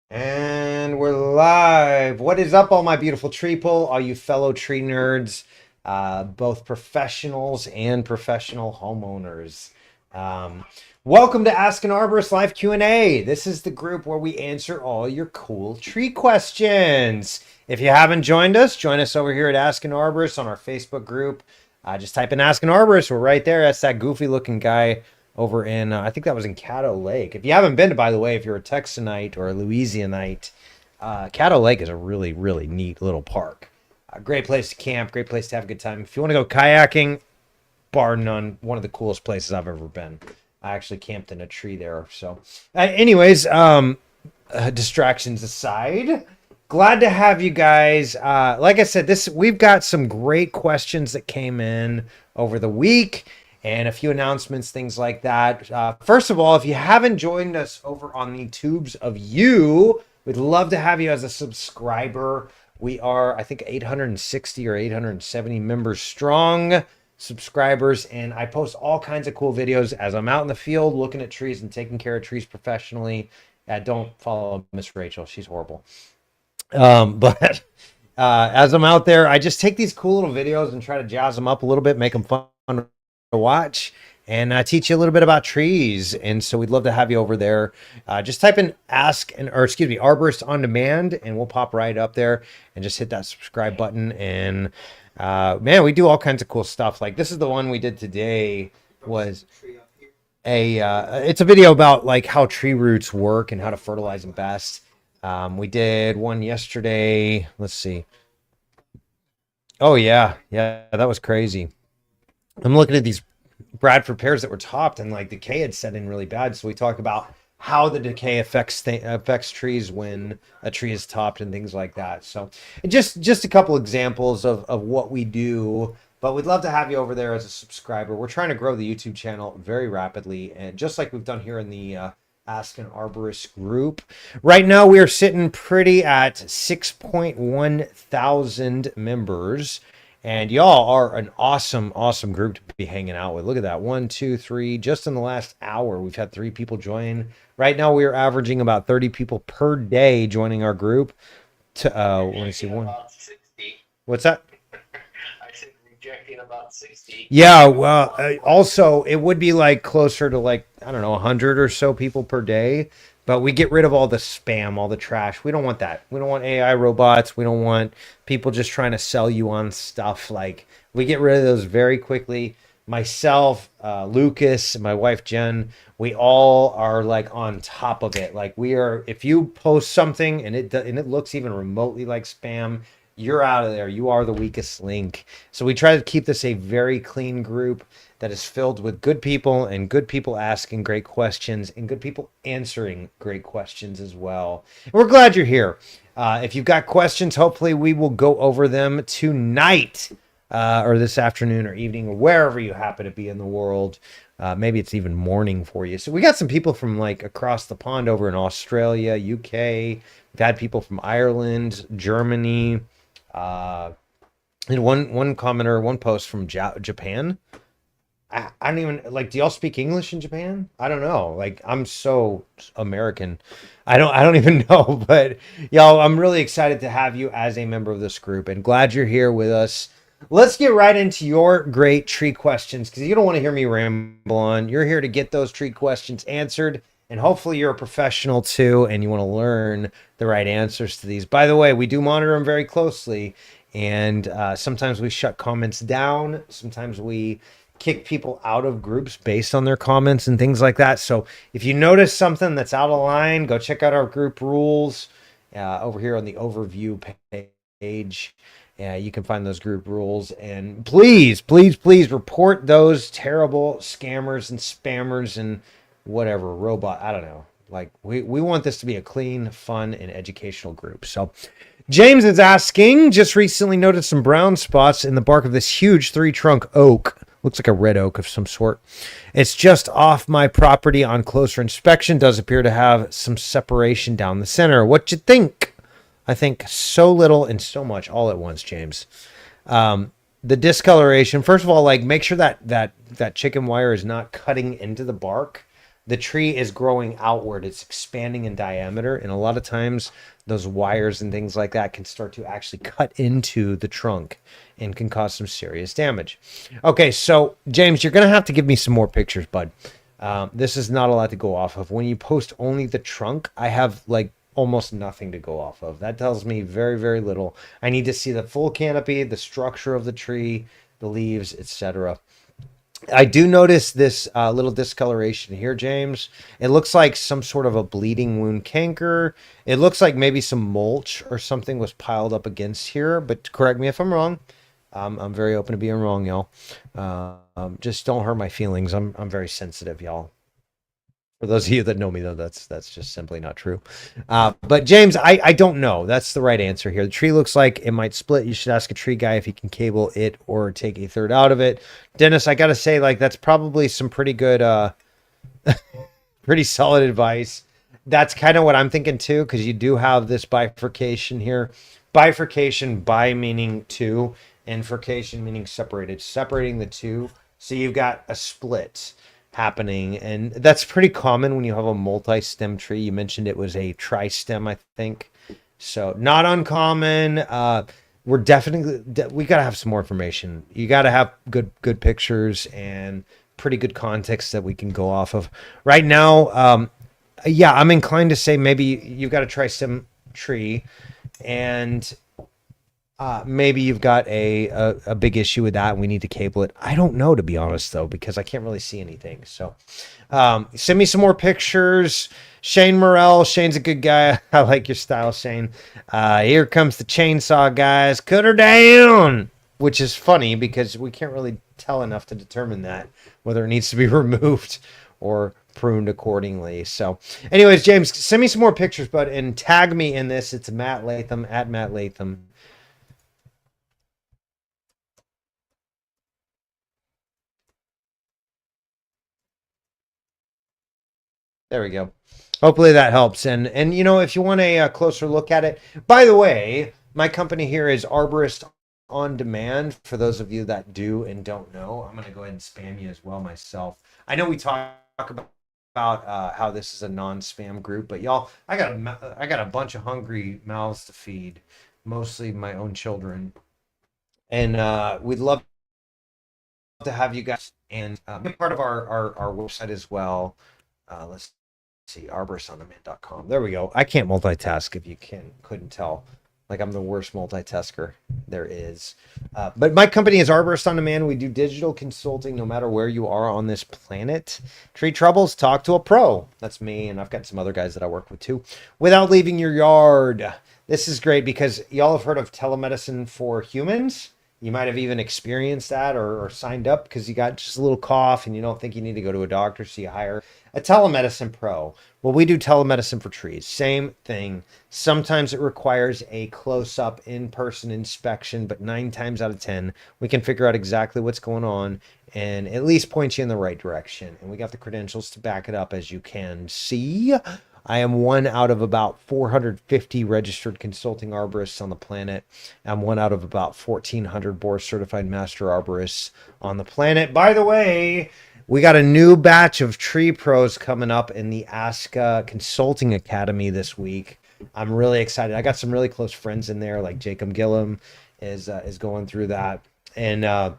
And we're live. What is up, all my beautiful treeple, all you fellow tree nerds, both professionals and professional homeowners? Um, Welcome to Ask an Arborist Live Q&A. This is the group where we answer all your cool tree questions. If you haven't joined us, join us over here at Ask an Arborist on our Facebook group. Just type in Ask an Arborist. We're right there. That's that goofy looking guy over in I think that was in Caddo Lake. If you haven't been to, by the way, if you're a Texanite or a Louisianite, Caddo Lake is a really, really neat little park. A great place to camp, great place to have a good time. If you want to go kayaking, bar none, one of the coolest places I've ever been. I actually camped in a tree there. So, anyways, distractions aside, glad to have you guys. Like I said, we've got some great questions that came in over the week and a few announcements, things like that. First of all, if you haven't joined us over on the tubes of you, we'd love to have you as a subscriber. We are, I think, 860 or 870 members strong subscribers, and I post all kinds of cool videos as I'm out in the field looking at trees and taking care of trees professionally. Don't follow Miss Rachel, she's horrible. But as I'm out there, I just take these cool little videos and try to jazz them up a little bit, make them fun to watch, and teach you a little bit about trees. And so we'd love to have you over there. Just type in Arborist on Demand, and we'll pop right up there and just hit that subscribe button. And man, we do all kinds of cool stuff. Like this is the one we did today. Was it's a video about like how tree roots work and how to fertilize them best. We did one yesterday. Let's see. Oh yeah, that was crazy. I'm looking at these Bradford pears that were topped, and like decay had set in really bad. So we talk about how the decay affects trees when a tree is topped and things like that. So just a couple examples of what we do. But we'd love to have you over there as a subscriber. We're trying to grow the YouTube channel very rapidly, and just like we've done here in the Ask an Arborist group. Right now, we are sitting pretty at 6.1 thousand members. And y'all are an awesome, awesome group to be hanging out with. Look at that. 1, 2, 3. Just in the last hour, we've had 3 people join. Right now, we are averaging about 30 people per day joining our group. Let me see. What's that? About 60. Yeah, well, also it would be like closer to like, I don't know, 100 or so people per day, but we get rid of all the spam, all the trash. We don't want that. We don't want AI robots. We don't want people just trying to sell you on stuff. Like we get rid of those very quickly. Myself, Lucas, and my wife Jen, we all are like on top of it. Like we are, if you post something and it looks even remotely like spam, you're out of there. You are the weakest link. So we try to keep this a very clean group that is filled with good people and good people asking great questions and good people answering great questions as well. And we're glad you're here. If you've got questions, hopefully we will go over them tonight or this afternoon or evening or wherever you happen to be in the world. Maybe it's even morning for you. So we got some people from like across the pond over in Australia, UK. We've had people from Ireland, Germany, and one commenter, one post from Japan. I don't even like. Do y'all speak English in Japan? I don't know. Like I'm so American. I don't even know. But y'all, I'm really excited to have you as a member of this group, and glad you're here with us. Let's get right into your great tree questions because you don't want to hear me ramble on. You're here to get those tree questions answered. And hopefully you're a professional too, and you want to learn the right answers to these. By the way, we do monitor them very closely, and sometimes we shut comments down. Sometimes we kick people out of groups based on their comments and things like that. So if you notice something that's out of line, go check out our group rules over here on the overview page. You can find those group rules. And please, please, please report those terrible scammers and spammers and whatever robot. I don't know. Like we want this to be a clean, fun, and educational group. So James is asking, just recently noticed some brown spots in the bark of this huge 3-trunk oak. Looks like a red oak of some sort. It's just off my property. On closer inspection, does appear to have some separation down the center. What you think? I think so little and so much all at once, James. The discoloration, first of all, like make sure that chicken wire is not cutting into the bark. the tree is growing outward. It's expanding in diameter. And a lot of times those wires and things like that can start to actually cut into the trunk and can cause some serious damage. Okay, so James, you're going to have to give me some more pictures, bud. This is not a lot to go off of. When you post only the trunk, I have like almost nothing to go off of. That tells me very, very little. I need to see the full canopy, the structure of the tree, the leaves, etc. I do notice this little discoloration here, James. It looks like some sort of a bleeding wound canker. It looks like maybe some mulch or something was piled up against here, but correct me if I'm wrong. I'm very open to being wrong, y'all. Just don't hurt my feelings. I'm very sensitive, y'all. For those of you that know me, though, that's just simply not true. But James, I don't know. That's the right answer here. The tree looks like it might split. You should ask a tree guy if he can cable it or take a third out of it. Dennis, I gotta say, like, that's probably some pretty good, pretty solid advice. That's kind of what I'm thinking too, because you do have this bifurcation here. Bifurcation, bi meaning two, and furcation meaning separated, separating the two. So you've got a split happening, and that's pretty common when you have a multi-stem tree. You mentioned it was a tri-stem, I think, so not uncommon. We're definitely we got to have some more information. You got to have good pictures and pretty good context that we can go off of right now. Yeah, I'm inclined to say maybe you've got a tri-stem tree, and maybe you've got a big issue with that and we need to cable it. I don't know, to be honest, though, because I can't really see anything. So send me some more pictures. Shane Morrell. Shane's a good guy. I like your style, Shane. Here comes the chainsaw, guys. Cut her down. Which is funny because we can't really tell enough to determine that, whether it needs to be removed or pruned accordingly. So anyways, James, send me some more pictures, bud, and tag me in this. It's Matt Latham, at Matt Latham. There we go. Hopefully that helps. And you know, if you want a closer look at it, by the way, my company here is Arborist on Demand. For those of you that do and don't know, I'm going to go ahead and spam you as well myself. I know we talk about how this is a non-spam group, but y'all, I got a bunch of hungry mouths to feed, mostly my own children, and we'd love to have you guys and be part of our website as well. Let's see, arboristonDemand.com. There we go. I can't multitask if you couldn't tell. Like, I'm the worst multitasker there is. But my company is Arborist on Demand. We do digital consulting no matter where you are on this planet. Tree troubles, talk to a pro. That's me, and I've got some other guys that I work with too. Without leaving your yard. This is great because y'all have heard of telemedicine for humans. You might have even experienced that or signed up because you got just a little cough and you don't think you need to go to a doctor, so you hire a telemedicine pro. Well, we do telemedicine for trees. Same thing. Sometimes it requires a close-up in-person inspection, but 9 times out of 10, we can figure out exactly what's going on and at least point you in the right direction. And we got the credentials to back it up, as you can see. I am one out of about 450 registered consulting arborists on the planet. I'm one out of about 1,400 Board Certified Master Arborists on the planet. By the way, we got a new batch of tree pros coming up in the ASCA Consulting Academy this week. I'm really excited. I got some really close friends in there, like Jacob Gillum is going through that. And I'm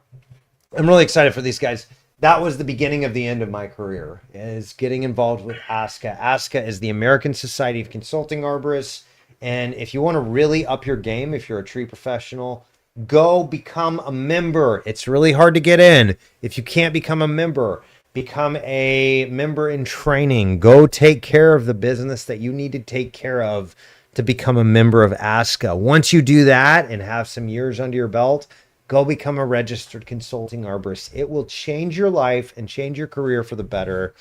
really excited for these guys. That was the beginning of the end of my career, is getting involved with ASCA. ASCA is the American Society of Consulting Arborists. And if you want to really up your game, if you're a tree professional, go become a member. It's really hard to get in. If you can't become a member, become a member in training. Go take care of the business that you need to take care of to become a member of ASCA. Once you do that and have some years under your belt, go become a registered consulting arborist. It will change your life and change your career for the better.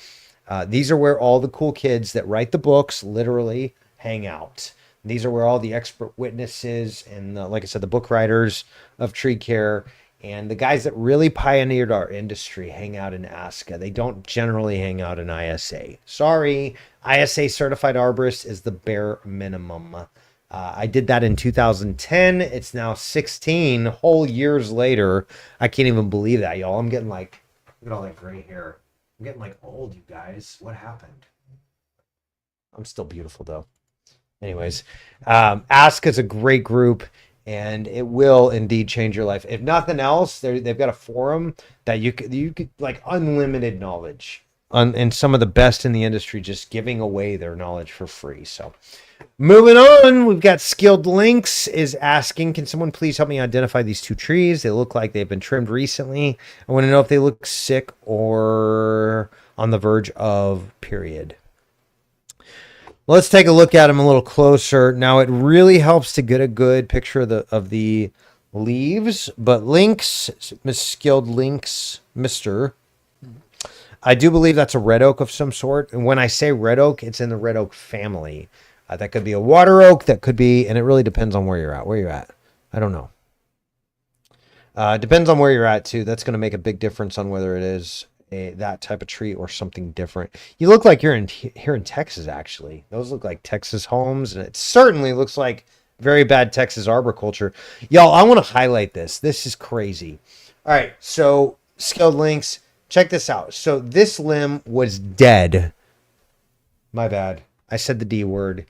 These are where all the cool kids that write the books literally hang out. These are where all the expert witnesses and, like I said, the book writers of tree care and the guys that really pioneered our industry hang out in ASCA. They don't generally hang out in ISA. Sorry, ISA Certified Arborist is the bare minimum. I did that in 2010. It's now 16 whole years later. I can't even believe that, y'all. I'm getting like, look at all that gray hair. I'm getting like old, you guys. What happened? I'm still beautiful though. Anyways, Ask is a great group, and it will indeed change your life. If nothing else, they've got a forum that you could like unlimited knowledge and some of the best in the industry just giving away their knowledge for free. So moving on, we've got Skilled Links is asking, can someone please help me identify these two trees? They look like they've been trimmed recently. I want to know if they look sick or on the verge of period. Let's take a look at them a little closer. Now, it really helps to get a good picture of the leaves, but Links, Skilled Links, Mr. I do believe that's a red oak of some sort. And when I say red oak, it's in the red oak family. That could be a water oak. That could be, and it really depends on where you're at. Where you're at, I don't know. Depends on where you're at too. That's going to make a big difference on whether it is that type of tree or something different. You look like you're here in Texas. Actually, those look like Texas homes, and it certainly looks like very bad Texas arboriculture. Y'all, I want to highlight this. This is crazy. All right, so Skilled Links. Check this out. So this limb was dead. My bad. I said the D word.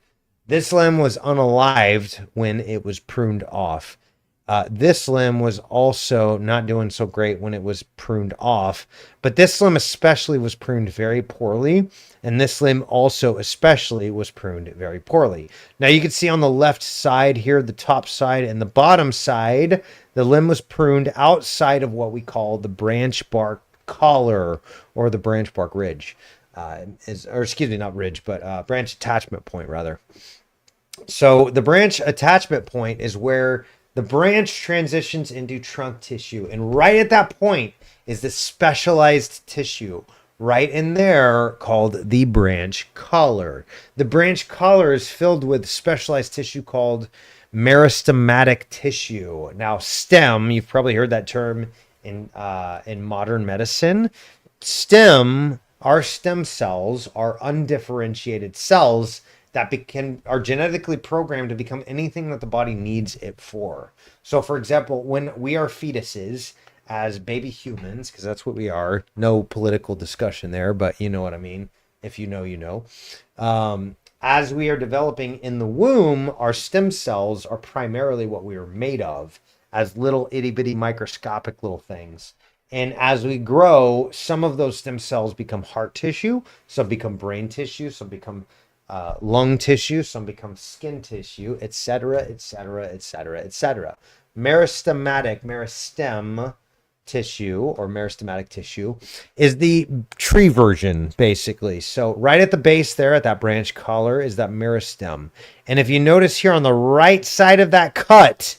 This limb was unalived when it was pruned off. This limb was also not doing so great when it was pruned off. But this limb especially was pruned very poorly. And this limb also especially was pruned very poorly. Now you can see on the left side here, the top side and the bottom side, the limb was pruned outside of what we call the branch bark collar or the branch bark ridge, or excuse me, not ridge, but branch attachment point rather. So the branch attachment point is where the branch transitions into trunk tissue, and right at that point is the specialized tissue right in there called the branch collar. The branch collar is filled with specialized tissue called meristematic tissue. Now, stem, you've probably heard that term in modern medicine. Our stem cells are undifferentiated cells that are genetically programmed to become anything that the body needs it for. So, for example, when we are fetuses as baby humans, because that's what we are, no political discussion there, but you know what I mean. If you know, you know. As we are developing in the womb, our stem cells are primarily what we are made of, as little itty bitty microscopic little things. And as we grow, some of those stem cells become heart tissue, some become brain tissue, some become lung tissue, some become skin tissue, etc., etc., etc., etc. Meristem tissue or meristematic tissue is the tree version, basically. So right at the base there, at that branch collar, is that meristem. And if you notice here on the right side of that cut,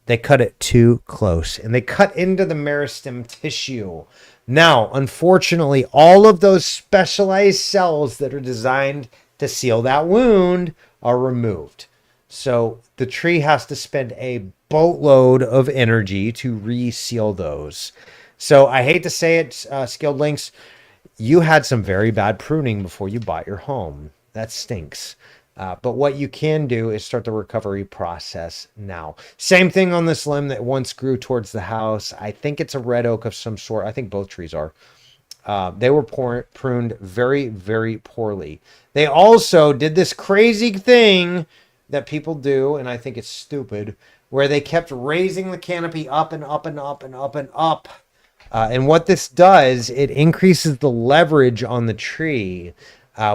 they cut it too close and they cut into the meristem tissue. Now, unfortunately, all of those specialized cells that are designed to seal that wound are removed. So the tree has to spend a boatload of energy to reseal those. So I hate to say it, Skilled Links, you had some very bad pruning before you bought your home. That stinks. But what you can do is start the recovery process now. Same thing on this limb that once grew towards the house. I think it's a red oak of some sort. I think both trees are. They were pruned very, very poorly. They also did this crazy thing that people do, and I think it's stupid, where they kept raising the canopy up and up and up and up and up. And what this does, it increases the leverage on the tree.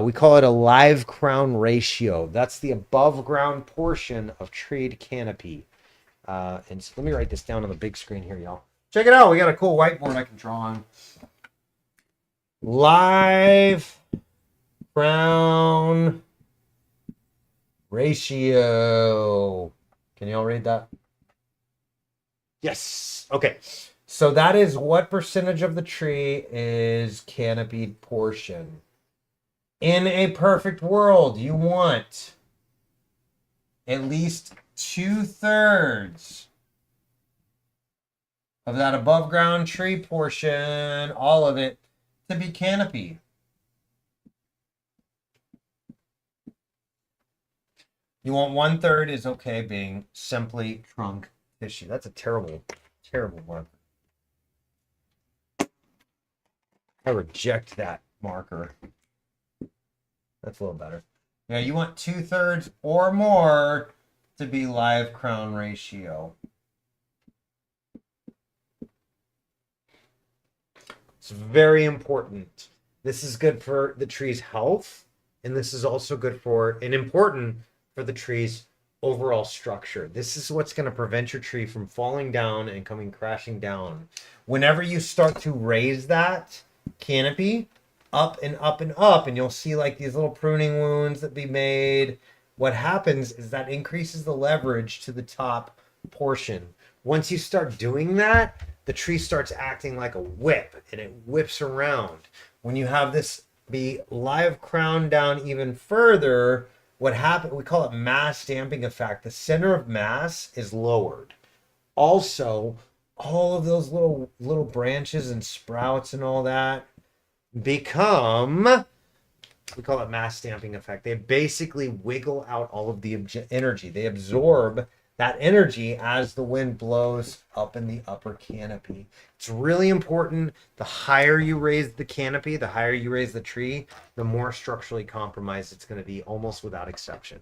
We call it a live crown ratio. That's the above ground portion of treed canopy. And so let me write this down on the big screen here, y'all. Check it out. We got a cool whiteboard I can draw on. Live crown ratio. Can y'all read that? Yes. Okay. So that is what percentage of the tree is canopied portion. In a perfect world, you want at least 2/3 of that above ground tree portion, all of it, to be canopy. You want 1/3 is okay being simply trunk tissue. That's a terrible, terrible one. I reject that marker. That's a little better. Yeah, you want 2/3 or more to be live crown ratio. It's very important. This is good for the tree's health, and this is also good for and important for the tree's overall structure. This is what's going to prevent your tree from falling down and coming crashing down. Whenever you start to raise that canopy up and up and up, and you'll see like these little pruning wounds that be made, what happens is that increases the leverage to the top portion. Once you start doing that, the tree starts acting like a whip and it whips around. When you have this be live crown down even further, what happens, we call it mass damping effect. The center of mass is lowered. Also, all of those little branches and sprouts and all that become, we call it mass damping effect. They basically wiggle out all of the energy. They absorb that energy as the wind blows up in the upper canopy. It's really important. The higher you raise the canopy, the higher you raise the tree, the more structurally compromised it's going to be, almost without exception.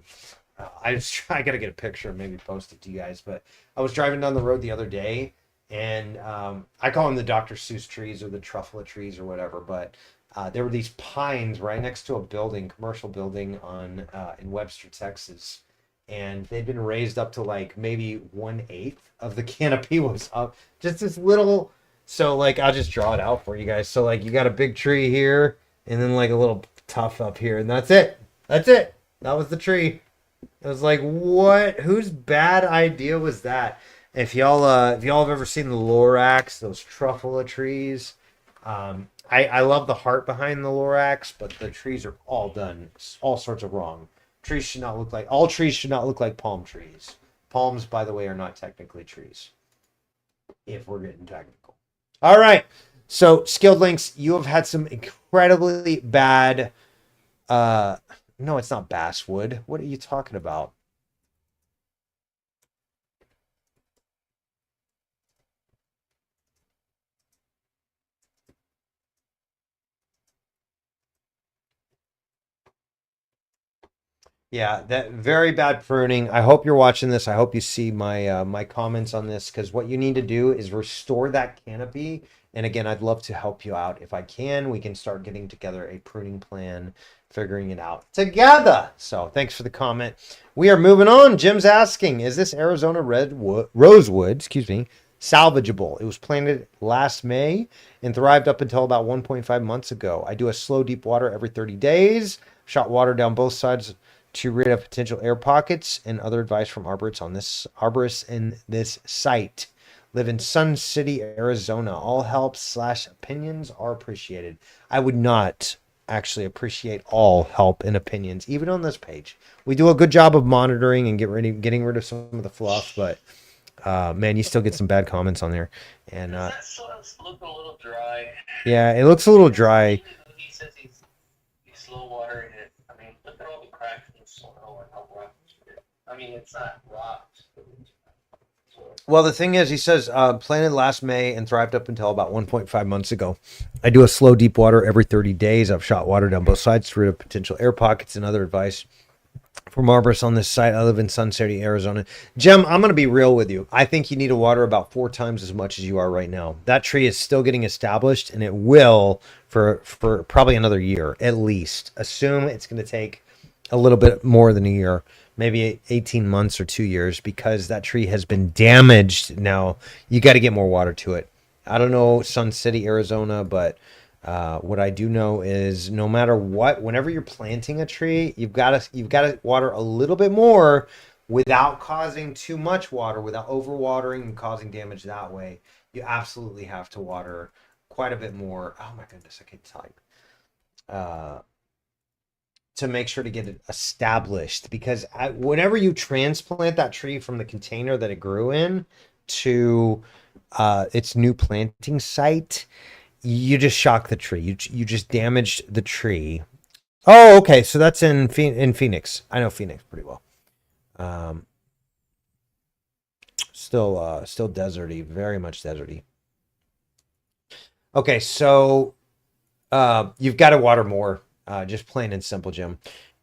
I got to get a picture and maybe post it to you guys, but I was driving down the road the other day, and I call them the Dr. Seuss trees or the truffle trees or whatever, but there were these pines right next to a building, commercial building in Webster, Texas. And they'd been raised up to like maybe 1/8 of the canopy was up. Just this little, so like I'll just draw it out for you guys. So like you got a big tree here, and then like a little tuft up here, and that's it. That's it. That was the tree. It was like, what? Whose bad idea was that? If y'all have ever seen the Lorax, those truffle trees, I love the heart behind the Lorax, but the trees are all done all sorts of wrong. Trees should not look like, all trees should not look like palm trees. Palms, by the way, are not technically trees, if we're getting technical. All right. So, skilled links, you have had some incredibly bad, no, it's not basswood. What are you talking about? Yeah, that very bad pruning. I hope you're watching this. I hope you see my comments on this, because what you need to do is restore that canopy. And again, I'd love to help you out. If I can, we can start getting together a pruning plan, figuring it out together. So thanks for the comment. We are moving on. Jim's asking, is this Arizona rosewood, salvageable? It was planted last May and thrived up until about 1.5 months ago. I do a slow deep water every 30 days. Shot water down both sides to rid of potential air pockets, and other advice from arborists in this site. Live in Sun City, Arizona. All help / opinions are appreciated. I would not actually appreciate all help and opinions, even on this page. We do a good job of monitoring and getting rid of some of the fluff, but man, you still get some bad comments on there. And that soil's looking a little dry. Yeah, it looks a little dry. He says he's slow watering it. I mean, look at all the cracks in the soil and how rough it is. I mean, it's not rocked. Well, the thing is, he says, planted last May and thrived up until about 1.5 months ago. I do a slow deep water every 30 days. I've shot water down both sides to rid of potential air pockets, and other advice from arborists on this site. I live in Sun City, Arizona. Jim, I'm going to be real with you. I think you need to water about 4 times as much as you are right now. That tree is still getting established, and it will for probably another year at least. Assume it's going to take a little bit more than a year, maybe 18 months or 2 years, because that tree has been damaged. Now you got to get more water to it. I don't know Sun City, Arizona, but what I do know is no matter what, whenever you're planting a tree, you've got to water a little bit more without causing too much water, without overwatering and causing damage that way. You absolutely have to water quite a bit more. Oh my goodness, I can't type. To make sure to get it established, because whenever you transplant that tree from the container that it grew in to its new planting site, you just shock the tree. You just damaged the tree. Oh, okay. So that's in Phoenix. I know Phoenix pretty well. Still deserty, very much deserty. Okay, so You've got to water more. Just plain and simple, Jim.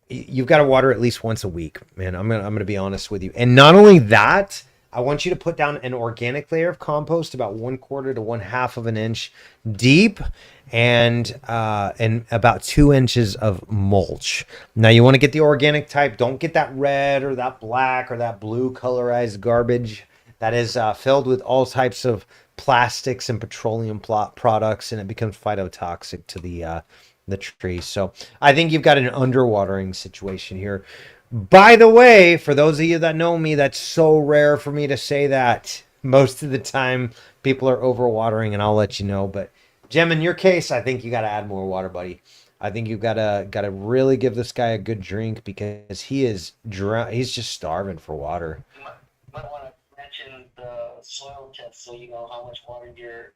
You've got to water at least once a week, man. I'm gonna be honest with you. And not only that, I want you to put down an organic layer of compost about 1/4 to 1/2 of an inch deep, and about 2 inches of mulch. Now you want to get the organic type. Don't get that red or that black or that blue colorized garbage that is filled with all types of plastics and petroleum products, and it becomes phytotoxic to the tree. So I think you've got an underwatering situation here. By the way, for those of you that know me, that's so rare for me to say that. Most of the time, people are overwatering, and I'll let you know. But Jim, in your case, I think you got to add more water, buddy. I think you've got to really give this guy a good drink because he's just starving for water. Might want to mention the soil test so you know how much water you're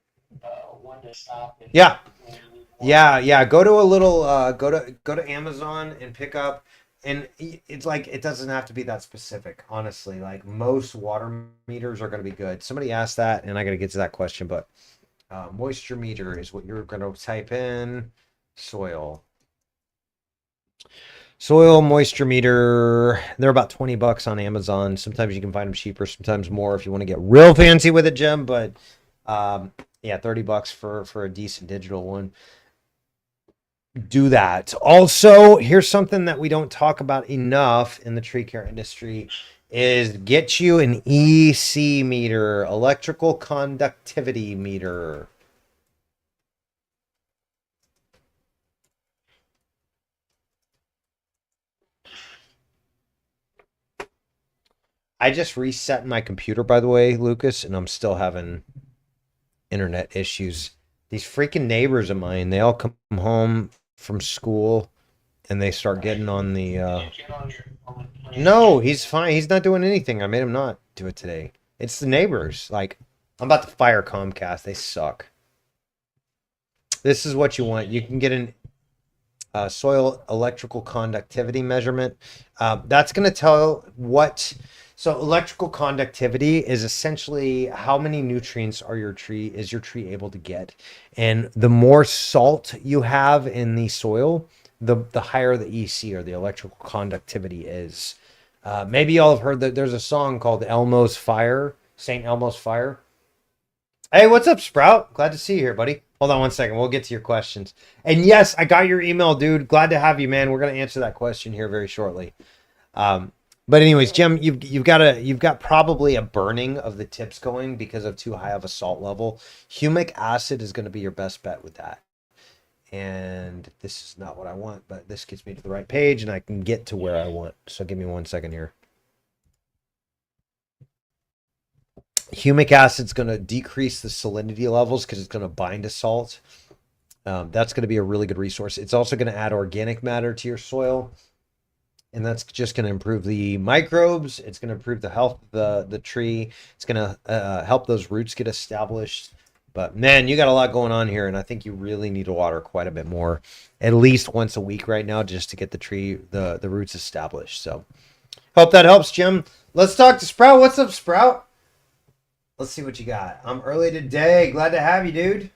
when to stop. And Yeah. when you need more. Yeah. Go to a little go to Amazon and pick up, and it's like it doesn't have to be that specific, honestly. Like most water meters are going to be good. Somebody asked that, and I got to get to that question, but moisture meter is what you're going to type in. Soil moisture meter. They're about $20 on Amazon. Sometimes you can find them cheaper, sometimes more if you want to get real fancy with it, Jim. But yeah, $30 for a decent digital one. Do that. Also, here's something that we don't talk about enough in the tree care industry is get you an EC meter, electrical conductivity meter. I just reset my computer, by the way, Lucas, and I'm still having internet issues. These freaking neighbors of mine, they all come home from school and they start getting on the You get on your No, he's fine. He's not doing anything. I made him not do it today. It's the neighbors. Like, I'm about to fire Comcast. They suck. This is what you want. You can get an soil electrical conductivity measurement. That's going to tell what. So electrical conductivity is essentially how many nutrients is your tree able to get, and the more salt you have in the soil, the higher the EC or the electrical conductivity is. Maybe y'all have heard that there's a song called Elmo's Fire, St. Elmo's Fire. Hey, what's up, Sprout? Glad to see you here, buddy. Hold on one second. We'll get to your questions. And yes, I got your email, dude. Glad to have you, man. We're gonna answer that question here very shortly. But anyways, Jim, you've got probably a burning of the tips going because of too high of a salt level. Humic acid is going to be your best bet with that. And this is not what I want, but this gets me to the right page and I can get to where I want. So give me 1 second here. Humic acid's going to decrease the salinity levels because it's going to bind to salt. That's going to be a really good resource. It's also going to add organic matter to your soil, and that's just going to improve the microbes. It's going to improve the health of the tree. It's going to help those roots get established. But man, you got a lot going on here, and I think you really need to water quite a bit more, at least once a week right now, just to get the roots established. So hope that helps, Jim. Let's talk to Sprout. What's up, Sprout? Let's see what you got. I'm early today. Glad to have you, dude.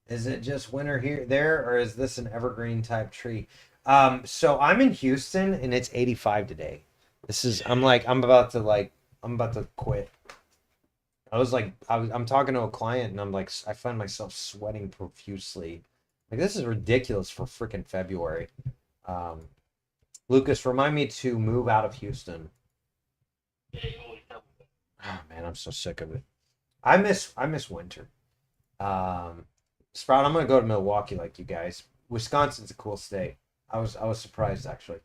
Is it just winter here, there, or is this an evergreen type tree? So I'm in Houston and it's 85 today. I'm about to quit. I'm talking to a client and I'm like, I find myself sweating profusely. Like, this is ridiculous for freaking February. Lucas, remind me to move out of Houston. Oh man, I'm so sick of it. I miss winter. Sprout, I'm gonna go to Milwaukee like you guys. Wisconsin's a cool state. I was surprised actually.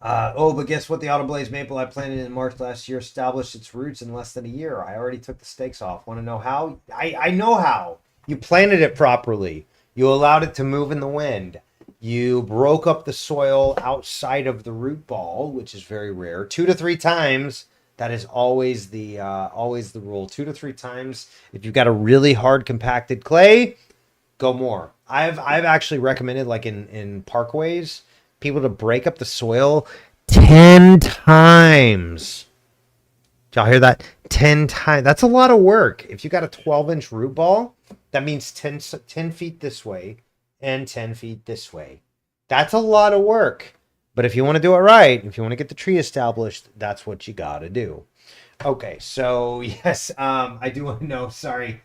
But guess what? The Auto Blaze maple I planted in March last year established its roots in less than a year. I already took the stakes off. Want to know how? I know how. You planted it properly. You allowed it to move in the wind. You broke up the soil outside of the root ball, which is very rare. 2 to 3 times. That is always the rule. 2 to 3 times. If you've got a really hard compacted clay, go more. I've actually recommended, like in parkways, people to break up the soil 10 times. Did y'all hear that? 10 times. That's a lot of work. If you got a 12-inch root ball, That means 10 feet this way and 10 feet this way. That's a lot of work. But if you want to do it right, if you want to get the tree established, that's what you got to do. Okay, so yes, I do want to know, sorry.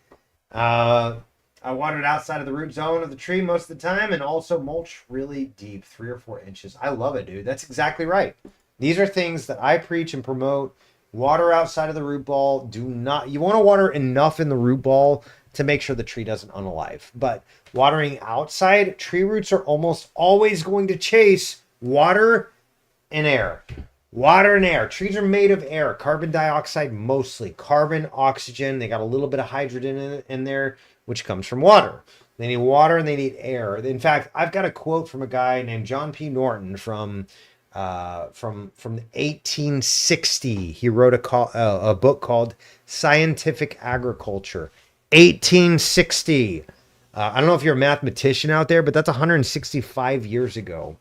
I watered outside of the root zone of the tree most of the time and also mulch really deep, 3 or 4 inches. I love it, dude. That's exactly right. These are things that I preach and promote. Water outside of the root ball. Do not, you want to water enough in the root ball to make sure the tree doesn't unalive. But watering outside, tree roots are almost always going to chase water and air. Water and air. Trees are made of air, carbon dioxide mostly, carbon, oxygen. They got a little bit of hydrogen in there, which comes from water. They need water and they need air. In fact, I've got a quote from a guy named John P. Norton from 1860. He wrote a book called Scientific Agriculture. 1860. I don't know if you're a mathematician out there, but that's 165 years ago.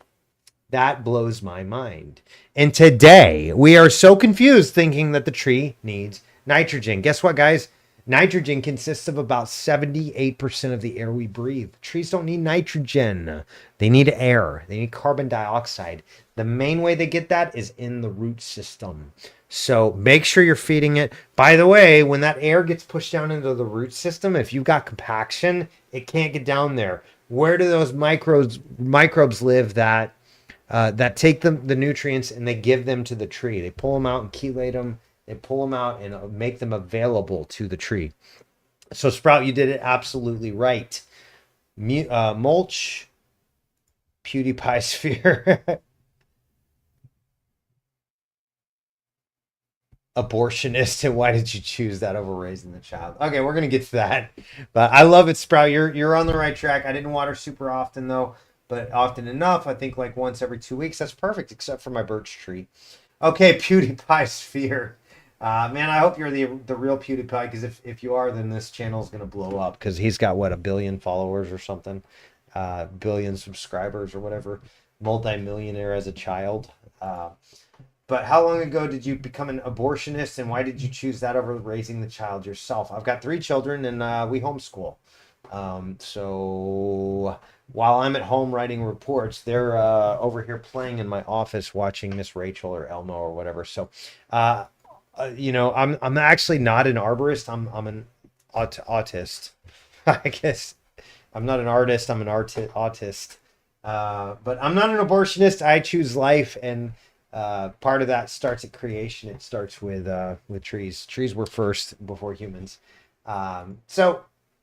That blows my mind. And today, we are so confused thinking that the tree needs nitrogen. Guess what, guys? Nitrogen consists of about 78% of the air we breathe. Trees don't need nitrogen. They need air. They need carbon dioxide. The main way they get that is in the root system. So make sure you're feeding it. By the way, when that air gets pushed down into the root system, if you've got compaction, it can't get down there. Where do those microbes live that take the nutrients and they give them to the tree? They pull them out and chelate them. They pull them out and make them available to the tree. So Sprout, you did it absolutely right. Mulch, PewDiePie sphere, abortionist, and why did you choose that over raising the child? Okay, we're gonna get to that, but I love it, Sprout. You're on the right track. I didn't water super often though, but often enough. I think like once every 2 weeks. That's perfect, except for my birch tree. Okay, PewDiePie sphere. Man, I hope you're the real PewDiePie, because if you are, then this channel is gonna blow up, because he's got what, 1 billion followers or something, billion subscribers or whatever, multi-millionaire as a child. But how long ago did you become an abortionist, and why did you choose that over raising the child yourself? I've got 3 children, and we homeschool. So while I'm at home writing reports, they're over here playing in my office watching Miss Rachel or Elmo or whatever. So I'm actually not an arborist. I'm an autist. I guess I'm not an artist. I'm an autist. But I'm not an abortionist. I choose life, and part of that starts at creation. It starts with trees. Trees were first before humans. So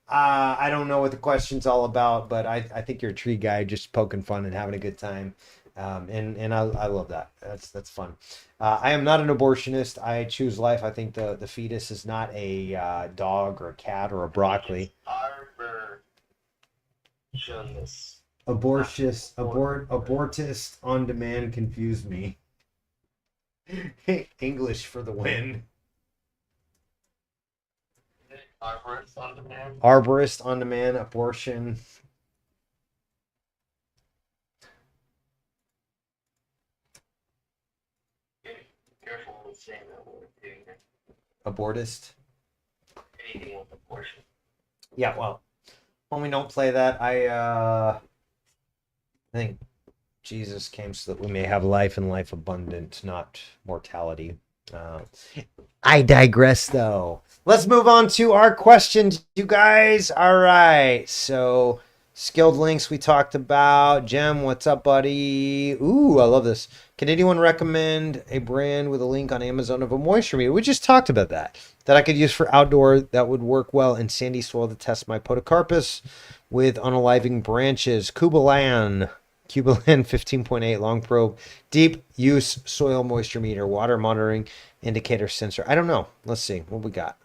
I don't know what the question's all about, but I think you're a tree guy just poking fun and having a good time. And I love that. That's fun. I am not an abortionist. I choose life. I think the fetus is not a dog or a cat or a broccoli. Abortist on demand confused me. English for the win. Arborist on demand. Arborist on demand, abortion. Careful with saying that word. Abortist. Anything with abortion. Yeah, well, when we don't play that, I think Jesus came so that we may have life and life abundant, not mortality. I digress, though. Let's move on to our questions, you guys. All right, so skilled links we talked about. Jem, what's up, buddy? Ooh, I love this. Can anyone recommend a brand with a link on Amazon of a moisture meter? We just talked about that I could use for outdoor that would work well in sandy soil to test my podocarpus with unaliving branches. Kubalan 15.8 long probe, deep use soil moisture meter, water monitoring indicator sensor. I don't know. Let's see what we got.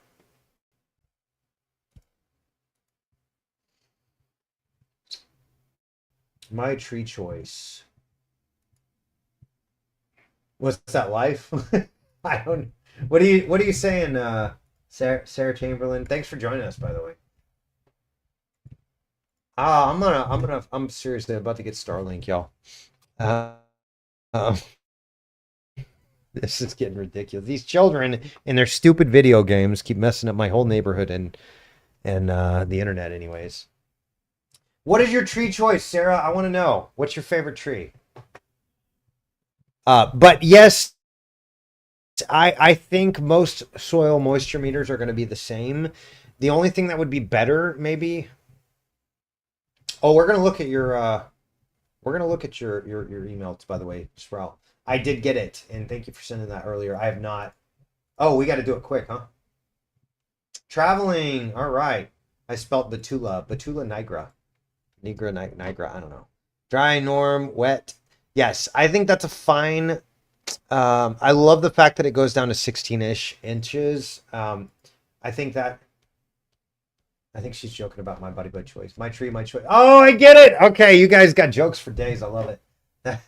My tree choice. What's that, life? I don't. What are you saying, Sarah Chamberlain? Thanks for joining us, by the way. I'm seriously about to get Starlink, y'all. This is getting ridiculous. These children in their stupid video games keep messing up my whole neighborhood, and and the internet, anyways. What is your tree choice, Sarah? I want to know. What's your favorite tree? But yes, I think most soil moisture meters are going to be the same. The only thing that would be better, maybe. Oh, we're going to look at your we're going to look at your emails, by the way, Sprout. I did get it, and thank you for sending that earlier. I have not. Oh, we got to do it quick, huh? Traveling. All right. I spelled Betula. Betula nigra. Nigra. I don't know. Dry, norm, wet. Yes, I think that's a fine. I love the fact that it goes down to 16-ish inches. I think that. I think she's joking about my body by choice. My tree, my choice. Oh, I get it. Okay, you guys got jokes for days. I love it.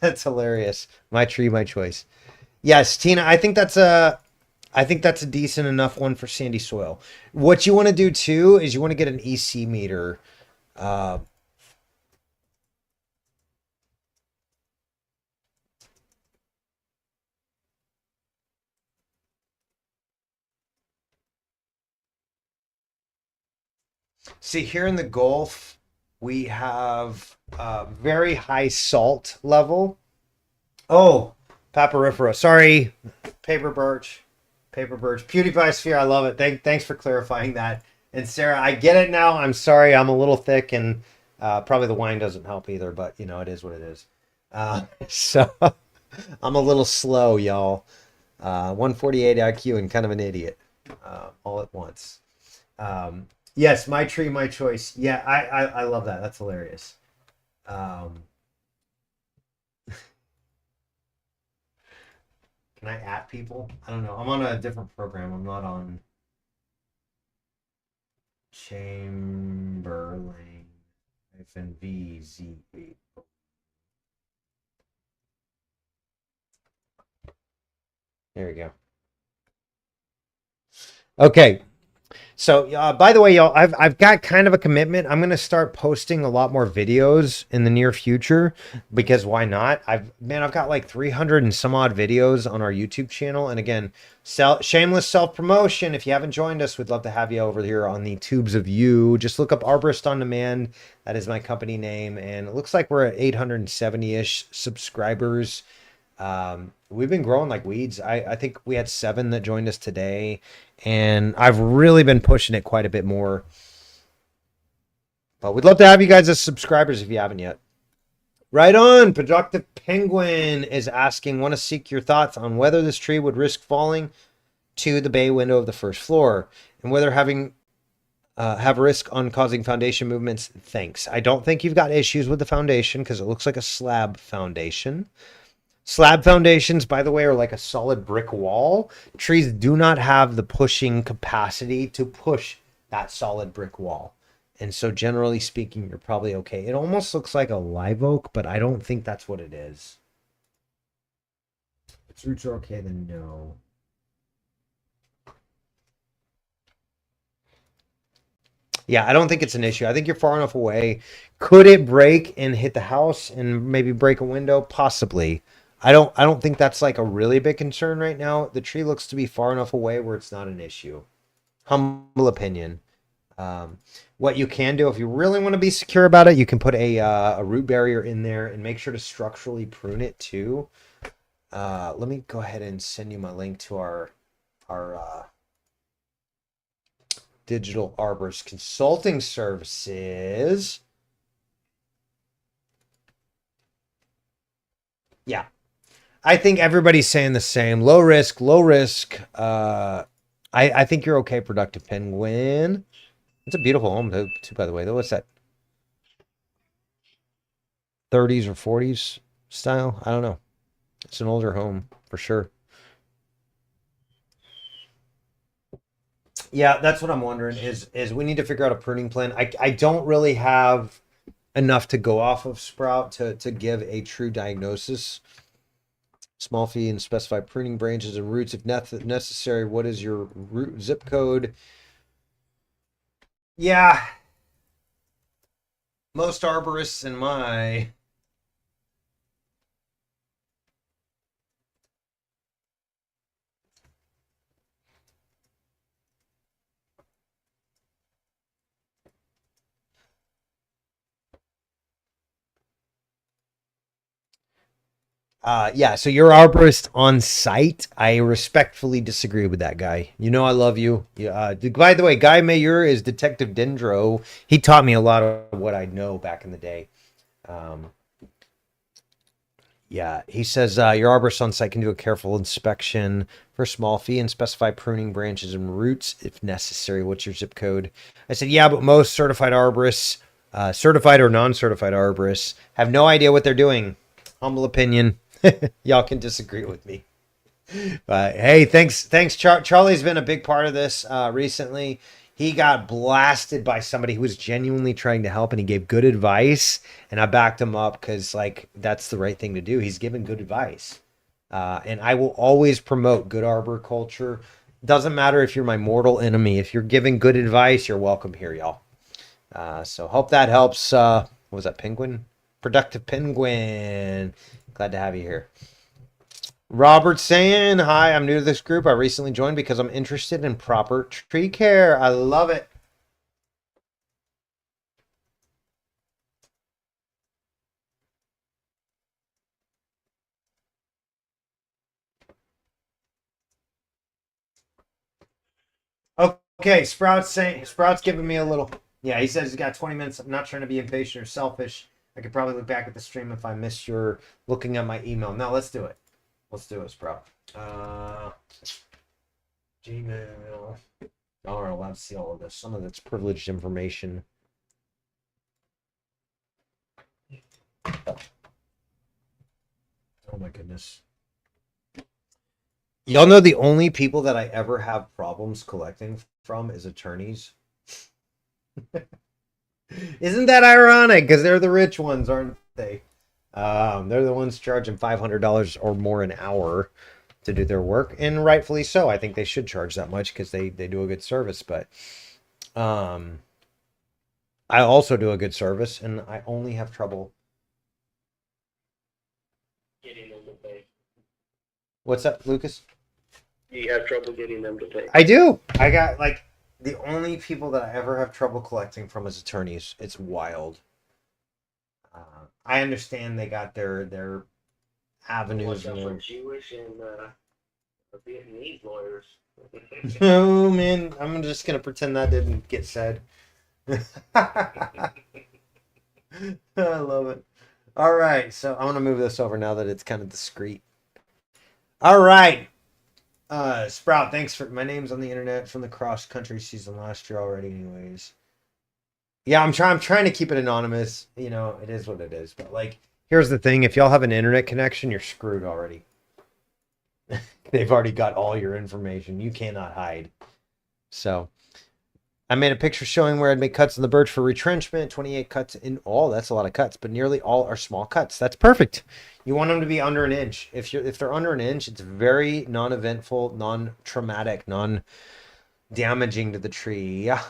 That's hilarious. My tree, my choice. Yes, Tina. I think that's a decent enough one for sandy soil. What you want to do too is you want to get an EC meter. Uh, See, here in the Gulf, we have very high salt level. Oh, Paparifera. Sorry, paper birch, paper birch. PewDiePie sphere. I love it. Thanks for clarifying that. And Sarah, I get it now. I'm sorry, I'm a little thick, and probably the wine doesn't help either. But you know, it is what it is. So I'm a little slow, y'all. 148 IQ and kind of an idiot all at once. Yes, my tree, my choice. Yeah, I love that. That's hilarious. Um, can I at people? I don't know. I'm on a different program. I'm not on Chamberlain VZ. There we go. Okay, so, by the way, y'all, I've got kind of a commitment. I'm gonna start posting a lot more videos in the near future because why not? I've got like 300 and some odd videos on our YouTube channel. And again, shameless self promotion. If you haven't joined us, we'd love to have you over here on the Tubes of You. Just look up Arborist on Demand. That is my company name, and it looks like we're at 870-ish subscribers. We've been growing like weeds. I think we had 7 that joined us today, and I've really been pushing it quite a bit more. But we'd love to have you guys as subscribers if you haven't yet. Right on. Productive Penguin is asking, want to seek your thoughts on whether this tree would risk falling to the bay window of the first floor and whether having have a risk on causing foundation movements. Thanks. I don't think you've got issues with the foundation because it looks like a slab foundation. Slab foundations, by the way, are like a solid brick wall. Trees do not have the pushing capacity to push that solid brick wall. And so, generally speaking, you're probably okay. It almost looks like a live oak, but I don't think that's what it is. If its roots are okay, then no. Yeah, I don't think it's an issue. I think you're far enough away. Could it break and hit the house and maybe break a window? Possibly. I don't think that's like a really big concern right now. The tree looks to be far enough away where it's not an issue. Humble opinion. Um, what you can do if you really want to be secure about it, you can put a root barrier in there and make sure to structurally prune it too. Let me go ahead and send you my link to our digital arborist consulting services. Yeah, I think everybody's saying the same. Low risk, low risk. I think you're okay, Productive Penguin. It's a beautiful home too, by the way. What's that? 30s or 40s style? I don't know. It's an older home for sure. Yeah, that's what I'm wondering is we need to figure out a pruning plan. I don't really have enough to go off of Sprout to give a true diagnosis. Small fee and specify pruning branches and roots if necessary. What is your root zip code? Yeah, most arborists in my Yeah, so you're arborist on site. I respectfully disagree with that guy. You know I love you. By the way, Guy Mayer is Detective Dendro. He taught me a lot of what I know back in the day. Um, yeah, he says your arborist on site can do a careful inspection for a small fee and specify pruning branches and roots if necessary. What's your zip code? I said, yeah, but most certified arborists, certified or non-certified arborists, have no idea what they're doing. Humble opinion. Y'all can disagree with me. But hey, thanks. Charlie's been a big part of this recently. He got blasted by somebody who was genuinely trying to help, and he gave good advice, and I backed him up because like that's the right thing to do. He's given good advice, and I will always promote good arbor culture. Doesn't matter if you're my mortal enemy. If you're giving good advice, you're welcome here, y'all. So hope that helps. What was that, Penguin? Productive Penguin. Glad to have you here. Robert saying, hi, I'm new to this group. I recently joined because I'm interested in proper tree care. I love it. Okay, Sprout's giving me a little. Yeah, he says he's got 20 minutes. I'm not trying to be impatient or selfish. I could probably look back at the stream if I missed your looking at my email. No, let's do it. Let's do it, Sprout. Gmail. All right, allowed to see all of this. Some of it's privileged information. Oh my goodness. Y'all know the only people that I ever have problems collecting from is attorneys. Isn't that ironic? Because they're the rich ones, aren't they? They're the ones charging $500 or more an hour to do their work, and rightfully so. I think they should charge that much because they do a good service. But I also do a good service, and I only have trouble Getting them to pay. What's up, Lucas? You have trouble getting them to pay. I do. I got like the only people that I ever have trouble collecting from is attorneys. It's wild. I understand they got their avenues. Watch out for Jewish and Vietnamese lawyers. Oh man, I'm just gonna pretend that didn't get said. I love it. All right, so I want to move this over now that it's kind of discreet. All right. Sprout, thanks for my name's on the internet from the cross country season last year already, anyways. Yeah, I'm trying to keep it anonymous. You know, it is what it is. But like, here's the thing: if y'all have an internet connection, you're screwed already. They've already got all your information. You cannot hide. So, I made a picture showing where I'd make cuts in the birch for retrenchment. 28 cuts in all. That's a lot of cuts, but nearly all are small cuts. That's perfect. You want them to be under an inch. If they're under an inch, it's very non-eventful, non-traumatic, non-damaging to the tree. Yeah.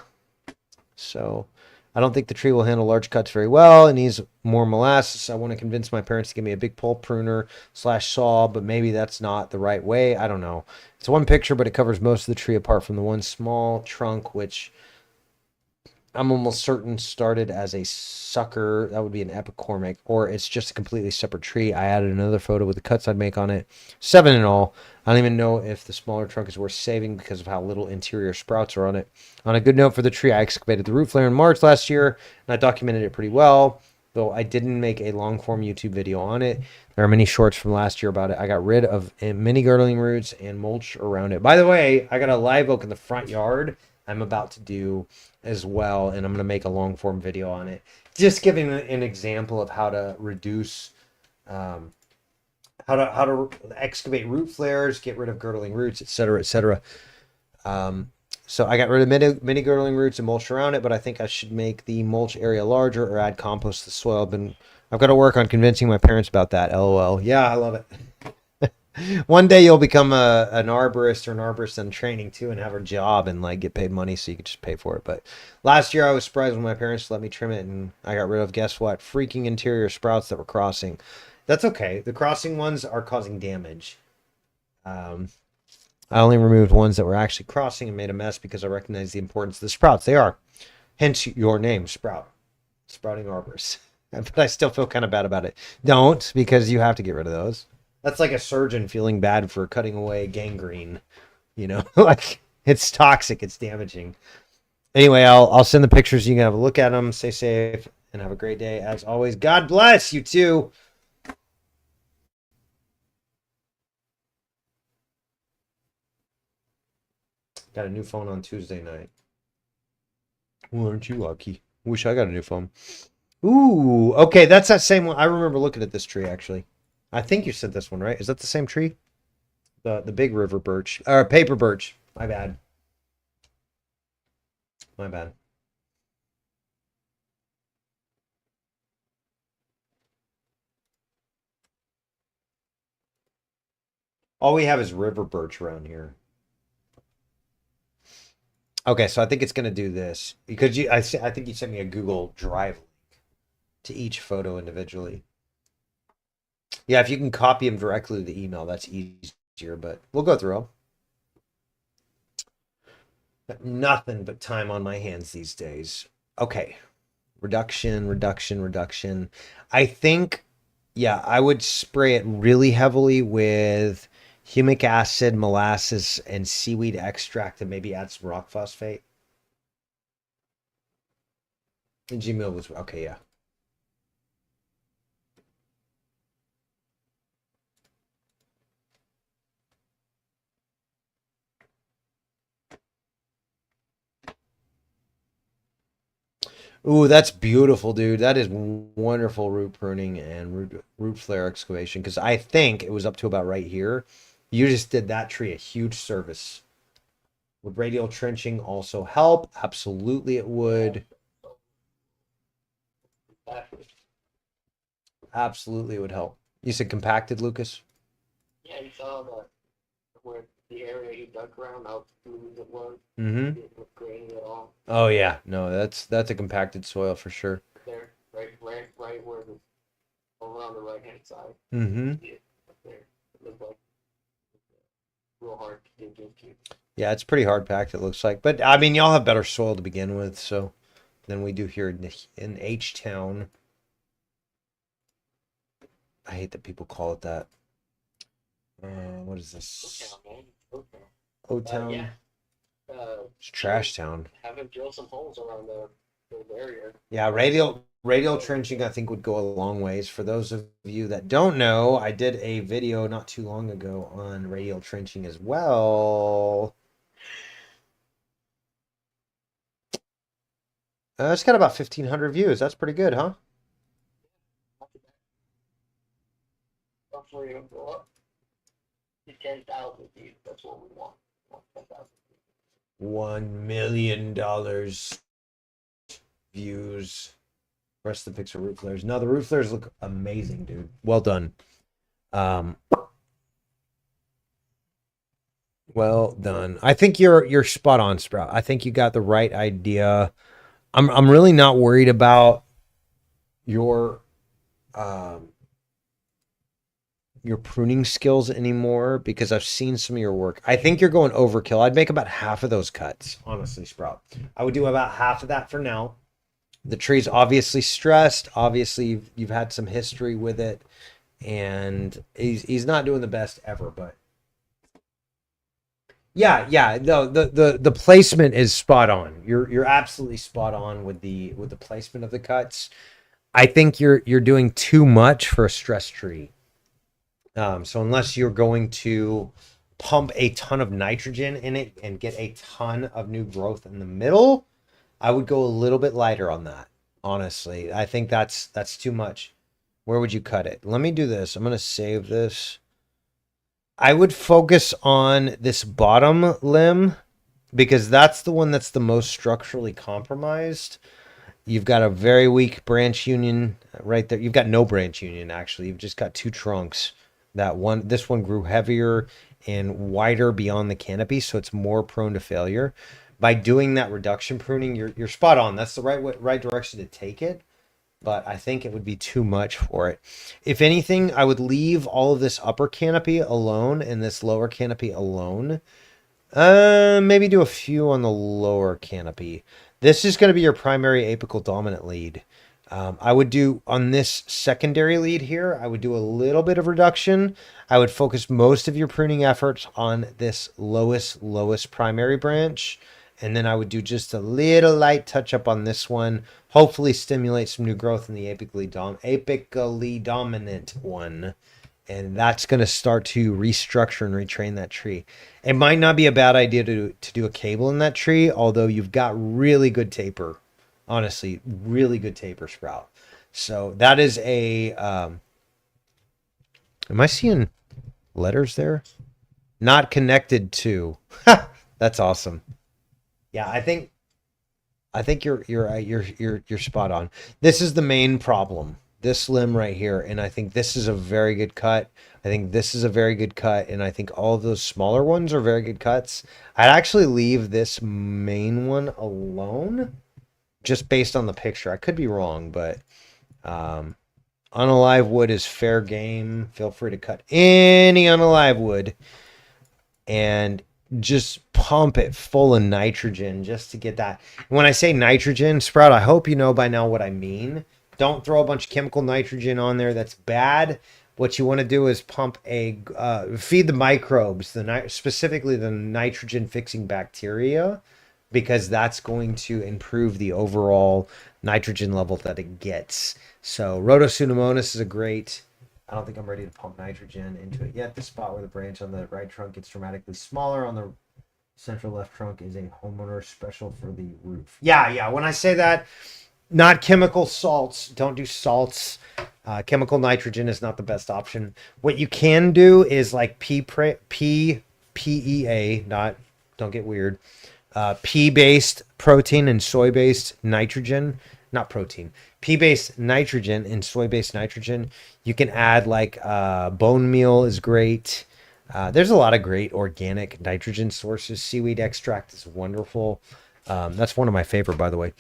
So I don't think the tree will handle large cuts very well. It needs more molasses. I want to convince my parents to give me a big pole pruner / saw, but maybe that's not the right way. I don't know. It's one picture, but it covers most of the tree apart from the one small trunk, which I'm almost certain started as a sucker. That would be an epicormic, or it's just a completely separate tree. I added another photo with the cuts I'd make on it. 7 in all. I don't even know if the smaller trunk is worth saving because of how little interior sprouts are on it. On a good note for the tree, I excavated the root flare in March last year, and I documented it pretty well, though I didn't make a long-form YouTube video on it. There are many shorts from last year about it. I got rid of many girdling roots and mulch around it. By the way, I got a live oak in the front yard I'm about to do as well, and I'm going to make a long form video on it, just giving an example of how to reduce how to excavate root flares, get rid of girdling roots, etc., etc. So I got rid of many girdling roots and mulch around it, but I think I should make the mulch area larger or add compost to the soil. I've got to work on convincing my parents about that. LOL. Yeah, I love it. One day you'll become an arborist or an arborist in training too, and have a job and like get paid money so you can just pay for it. But last year I was surprised when my parents let me trim it, and I got rid of, guess what? Freaking interior sprouts that were crossing. That's okay. The crossing ones are causing damage. I only removed ones that were actually crossing and made a mess because I recognized the importance of the sprouts. They are. Hence your name, Sprout. Sprouting arborist. But I still feel kind of bad about it. Don't, because you have to get rid of those. That's like a surgeon feeling bad for cutting away gangrene. You know, like it's toxic, it's damaging. Anyway, I'll send the pictures. You can have a look at them. Stay safe and have a great day. As always, God bless you too. Got a new phone on Tuesday night. Well, aren't you lucky? Wish I got a new phone. Ooh, okay, that's that same one. I remember looking at this tree actually. I think you sent this one, right? Is that the same tree? The big river birch or paper birch. My bad. My bad. All we have is river birch around here. Okay, so I think it's gonna do this because I think you sent me a Google Drive link to each photo individually. Yeah, if you can copy them directly to the email, that's easier. But we'll go through them. Got nothing but time on my hands these days. Okay, reduction, reduction, reduction. I think, yeah, I would spray it really heavily with humic acid, molasses, and seaweed extract, and maybe add some rock phosphate. And Gmail was okay, yeah. Ooh, that's beautiful, dude. That is wonderful root pruning and root flare excavation. Because I think it was up to about right here. You just did that tree a huge service. Would radial trenching also help? Absolutely, it would. Absolutely, it would help. You said compacted, Lucas? Yeah, you saw the where the area he dug around, how smooth it was. Mm-hmm. It didn't look grainy at all. Oh yeah, no, that's a compacted soil for sure. There, right where the over on the right hand side. Mm-hmm. See it up there. It looked like real hard to dig into. Yeah, it's pretty hard packed, it looks like. But I mean, y'all have better soil to begin with, so than we do here in H Town. I hate that people call it that. What is this? O Town. Yeah. It's Trash Town. Have him drill some holes around the area. Yeah, radial trenching I think would go a long ways. For those of you that don't know, I did a video not too long ago on radial trenching as well. It's got about 1,500 views. That's pretty good, huh? Hopefully it'll go up to 10,000 views. That's what we want. $1 million views. Rest of the pics are root flares. No, the root flares look amazing, dude. Well done. Well done. I think you're spot on, Sprout. I think you got the right idea. I'm really not worried about your pruning skills anymore because I've seen some of your work. I think you're going overkill. I'd make about half of those cuts, honestly, Sprout. I would do about half of that for now. The tree's obviously stressed. Obviously, you've had some history with it, and he's not doing the best ever, but yeah. No, the placement is spot on. You're absolutely spot on with the placement of the cuts. I think you're doing too much for a stress tree. So unless you're going to pump a ton of nitrogen in it and get a ton of new growth in the middle, I would go a little bit lighter on that. Honestly, I think that's too much. Where would you cut it? Let me do this. I'm going to save this. I would focus on this bottom limb because that's the one that's the most structurally compromised. You've got a very weak branch union right there. You've got no branch union, actually. You've just got two trunks. This one grew heavier and wider beyond the canopy, so it's more prone to failure. By doing that reduction pruning, you're spot on. That's the right direction to take it, but I think it would be too much for it. If anything, I would leave all of this upper canopy alone and this lower canopy alone. Maybe do a few on the lower canopy. This is going to be your primary apical dominant lead. I would do on this secondary lead here, I would do a little bit of reduction. I would focus most of your pruning efforts on this lowest primary branch. And then I would do just a little light touch up on this one. Hopefully stimulate some new growth in the apically dominant one. And that's going to start to restructure and retrain that tree. It might not be a bad idea to do a cable in that tree, although you've got really good taper. Honestly, really good taper sprout. So that is a. Am I seeing letters there? Not connected to. That's awesome. Yeah, I think you're spot on. This is the main problem. This limb right here, and I think this is a very good cut. I think this is a very good cut, and I think all of those smaller ones are very good cuts. I'd actually leave this main one alone, just based on the picture. I could be wrong, but unalive wood is fair game. Feel free to cut any unalive wood and just pump it full of nitrogen just to get that. When I say nitrogen, Sprout, I hope you know by now what I mean. Don't throw a bunch of chemical nitrogen on there. That's bad. What you want to do is pump feed the microbes, specifically the nitrogen fixing bacteria, because that's going to improve the overall nitrogen level that it gets. So Rhodopseudomonas is a great. I don't think I'm ready to pump nitrogen into it yet. The spot where the branch on the right trunk gets dramatically smaller on the central left trunk is a homeowner special for the roof. Yeah. When I say that, not chemical salts. Don't do salts. Chemical nitrogen is not the best option. What you can do is like PEA, not, don't get weird. Pea-based protein and soy-based nitrogen, not protein. Pea-based nitrogen and soy-based nitrogen. You can add like bone meal is great. There's a lot of great organic nitrogen sources. Seaweed extract is wonderful. That's one of my favorite, by the way,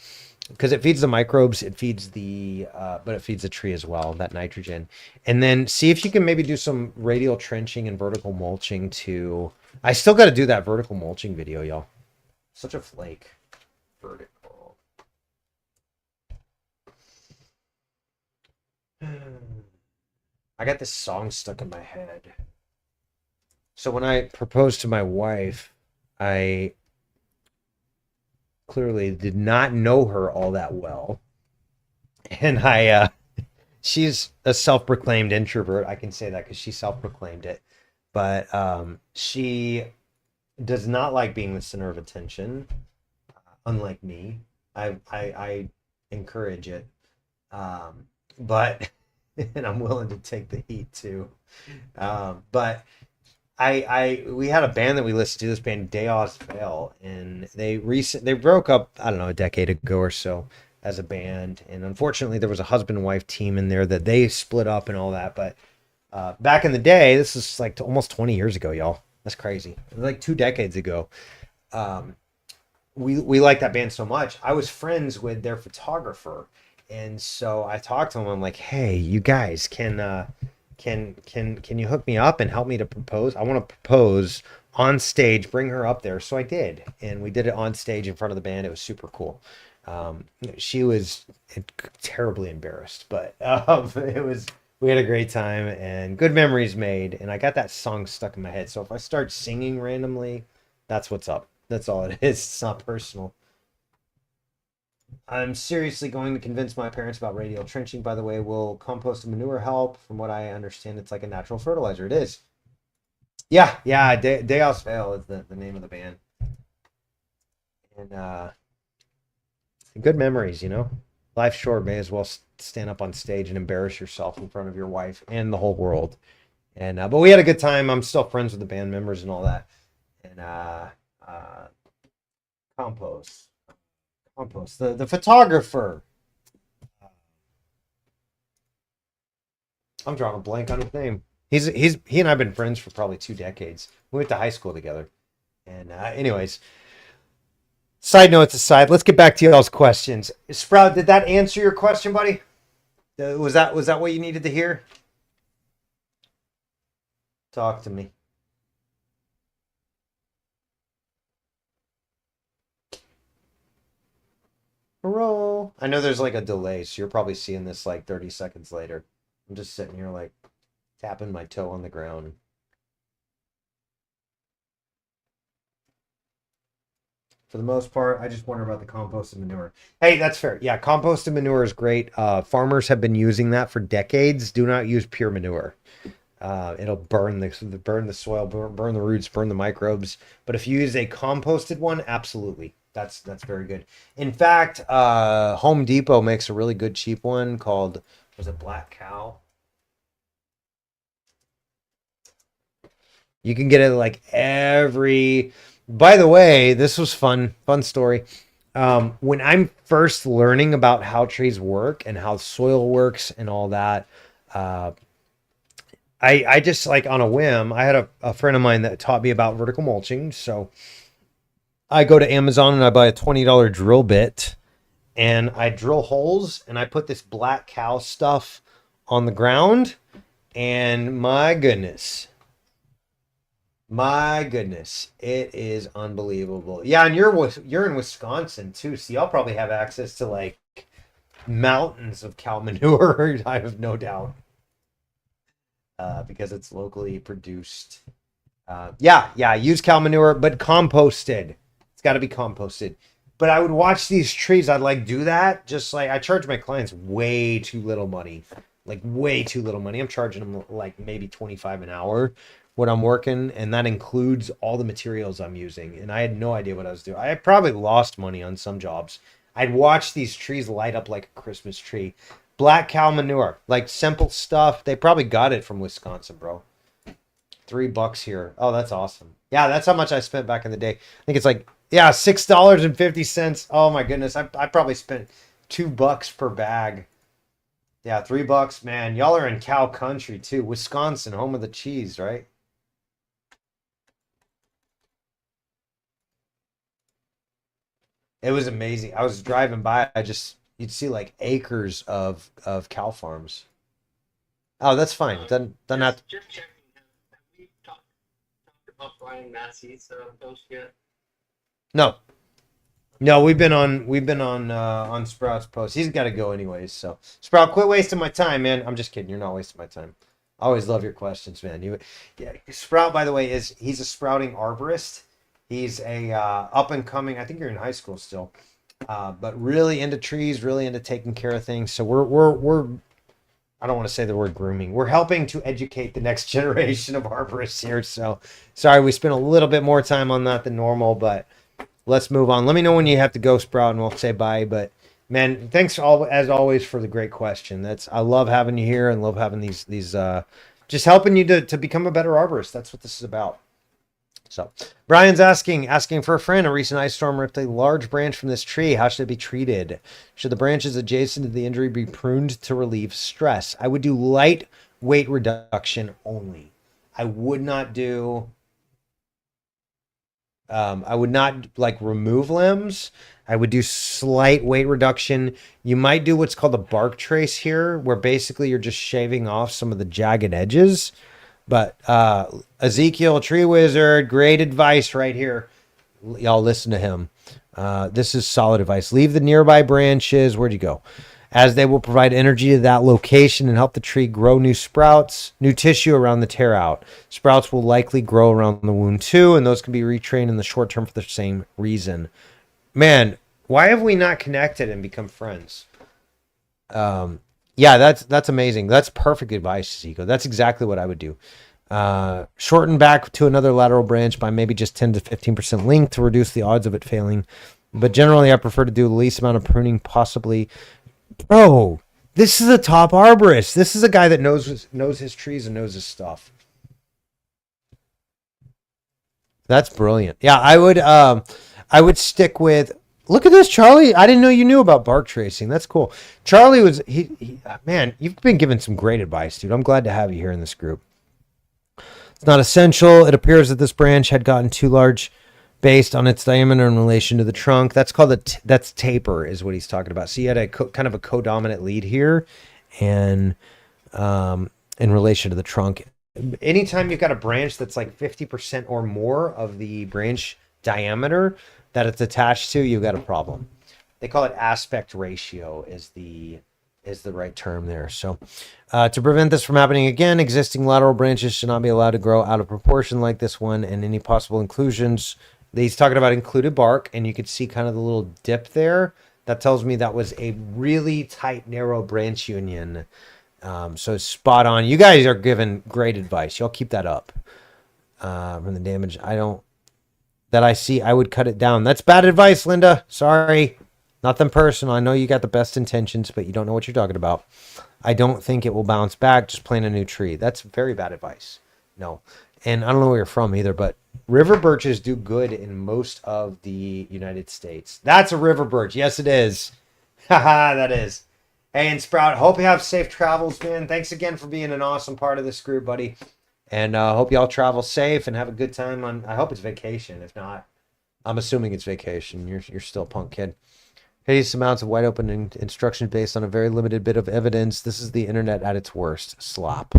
because it feeds the microbes. It feeds but it feeds the tree as well, that nitrogen. And then see if you can maybe do some radial trenching and vertical mulching too. I still got to do that vertical mulching video, y'all. Such a flake. Vertical. I got this song stuck in my head. So when I proposed to my wife, I clearly did not know her all that well. And she's a self-proclaimed introvert. I can say that because she self-proclaimed it. But she does not like being the center of attention, unlike me. I encourage it, but and I'm willing to take the heat too. But we had a band that we listened to. This band Deos Fail, and they broke up, I don't know, a decade ago or so as a band, and unfortunately there was a husband and wife team in there that they split up and all that. But back in the day, this is like almost 20 years ago, y'all. That's crazy. Like 2 decades ago. We liked that band so much. I was friends with their photographer, and so I talked to him. I'm like, "Hey, you guys, can you hook me up and help me to propose? I want to propose on stage. Bring her up there." So I did, and we did it on stage in front of the band. It was super cool. She was terribly embarrassed, but it was. We had a great time and good memories made, and I got that song stuck in my head. So if I start singing randomly, that's what's up. That's all it is. It's not personal. I'm seriously going to convince my parents about radial trenching. By the way, will compost and manure help? From what I understand, it's like a natural fertilizer. It is. Yeah. Deos Fail is the name of the band. And good memories, Life's short, may as well stand up on stage and embarrass yourself in front of your wife and the whole world. And but we had a good time. I'm still friends with the band members and all that. And compost, the photographer. I'm drawing a blank on his name. He and I've been friends for probably 2 decades. We went to high school together. And anyways, side notes aside, let's get back to y'all's questions. Sprout, did that answer your question, buddy? Was that what you needed to hear? Talk to me. Roll. I know there's like a delay, so you're probably seeing this like 30 seconds later. I'm just sitting here like tapping my toe on the ground. For the most part, I just wonder about the composted manure. Hey, that's fair. Yeah, composted manure is great. Farmers have been using that for decades. Do not use pure manure. It'll burn the soil, burn the roots, burn the microbes. But if you use a composted one, absolutely, that's very good. In fact, Home Depot makes a really good cheap one called, was it Black Cow? You can get it like every. By the way, this was fun story. When I'm first learning about how trees work and how soil works and all that, uh, I just like on a whim, I had a friend of mine that taught me about vertical mulching. So I go to Amazon and I buy a $20 drill bit and I drill holes and I put this Black Cow stuff on the ground. And my goodness, it is unbelievable. Yeah, and you're in Wisconsin too, so y'all probably have access to like mountains of cow manure. I have no doubt, because it's locally produced. Yeah, use cow manure, but composted. It's got to be composted. But I would watch these trees. I'd like do that. Just like I charge my clients way too little money, like way too little money. I'm charging them like maybe 25 an hour when I'm working, and that includes all the materials I'm using. And I had no idea what I was doing. I probably lost money on some jobs. I'd watch these trees light up like a Christmas tree. Black cow manure, like simple stuff. They probably got it from Wisconsin, bro. $3 here. Oh, that's awesome. Yeah, that's how much I spent back in the day. I think it's like, yeah, $6.50. Oh my goodness. I probably spent $2 per bag. Yeah, $3, man. Y'all are in cow country too. Wisconsin, home of the cheese, right? It was amazing. I was driving by. You'd see like acres of cow farms. Oh, that's fine. Doesn't have. Just checking. Have we talked about Brian Massey's post yet? No, no. We've been on Sprout's post. He's got to go anyways. So Sprout, quit wasting my time, man. I'm just kidding. You're not wasting my time. I always love your questions, man. Yeah. Sprout, by the way, he's a sprouting arborist. He's a up and coming. I think you're in high school still, but really into trees, really into taking care of things. So we're I don't want to say the word grooming. We're helping to educate the next generation of arborists here. So sorry, we spent a little bit more time on that than normal, but let's move on. Let me know when you have to go, Sprout, and we'll say bye. But man, thanks as always for the great question. I love having you here and love having these just helping you to become a better arborist. That's what this is about. So Brian's asking for a friend. A recent ice storm ripped a large branch from this tree. How should it be treated? Should the branches adjacent to the injury be pruned to relieve stress? I would do light weight reduction only. I would not like remove limbs. I would do slight weight reduction. You might do what's called a bark trace here, where basically you're just shaving off some of the jagged edges. But Ezekiel, Tree Wizard, great advice right here. Y'all listen to him. This is solid advice. Leave the nearby branches. Where'd you go? As they will provide energy to that location and help the tree grow new sprouts, new tissue around the tear out. Sprouts will likely grow around the wound too, and those can be retrained in the short term for the same reason. Man, why have we not connected and become friends? Yeah, that's amazing. That's perfect advice, Zico. That's exactly what I would do. Shorten back to another lateral branch by maybe just 10 to 15% length to reduce the odds of it failing. But generally, I prefer to do the least amount of pruning possibly. Bro, this is a top arborist. This is a guy that knows his trees and knows his stuff. That's brilliant. Yeah, I would stick with. Look at this, Charlie. I didn't know you knew about bark tracing. That's cool. Charlie was man, you've been given some great advice, dude. I'm glad to have you here in this group. It's not essential. It appears that this branch had gotten too large based on its diameter in relation to the trunk. That's called that's taper is what he's talking about. So you had kind of a codominant lead here and in relation to the trunk. Anytime you've got a branch that's like 50% or more of the branch diameter that it's attached to, you've got a problem. they call it aspect ratio is the right term there. So to prevent this from happening again, existing lateral branches should not be allowed to grow out of proportion like this one, and any possible inclusions. He's talking about included bark, and you could see kind of the little dip there. That tells me that was a really tight, narrow branch union. So spot on. You guys are giving great advice. Y'all keep that up. From the damage, I see, I would cut it down. That's bad advice, Linda. Sorry. Nothing personal. I know you got the best intentions, but you don't know what you're talking about. I don't think it will bounce back. Just plant a new tree. That's very bad advice. No. And I don't know where you're from either, but river birches do good in most of the United States. That's a river birch. Yes, it is. Haha, that is. Hey, and Sprout, hope you have safe travels, man. Thanks again for being an awesome part of this group, buddy. And hope y'all travel safe and have a good time on. I hope it's vacation. If not, I'm assuming it's vacation. You're still a punk kid. Hideous amounts of wide open instructions based on a very limited bit of evidence. This is the internet at its worst. Slop.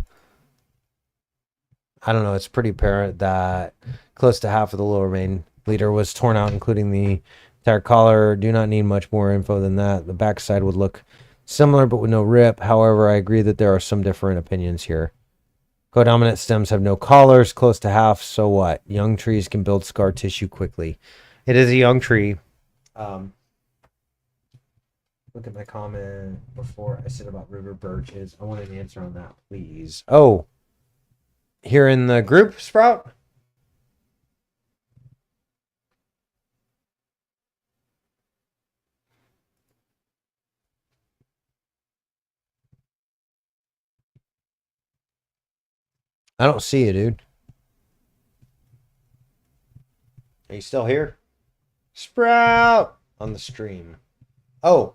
I don't know. It's pretty apparent that close to half of the lower main leader was torn out, including the entire collar. Do not need much more info than that. The backside would look similar, but with no rip. However, I agree that there are some different opinions here. Codominant stems have no collars, close to half. So what? Young trees can build scar tissue quickly. It is a young tree. Look at my comment before I said about river birches. I want an answer on that, please. Oh, here in the group, Sprout? I don't see you, dude. Are you still here? Sprout on the stream. Oh.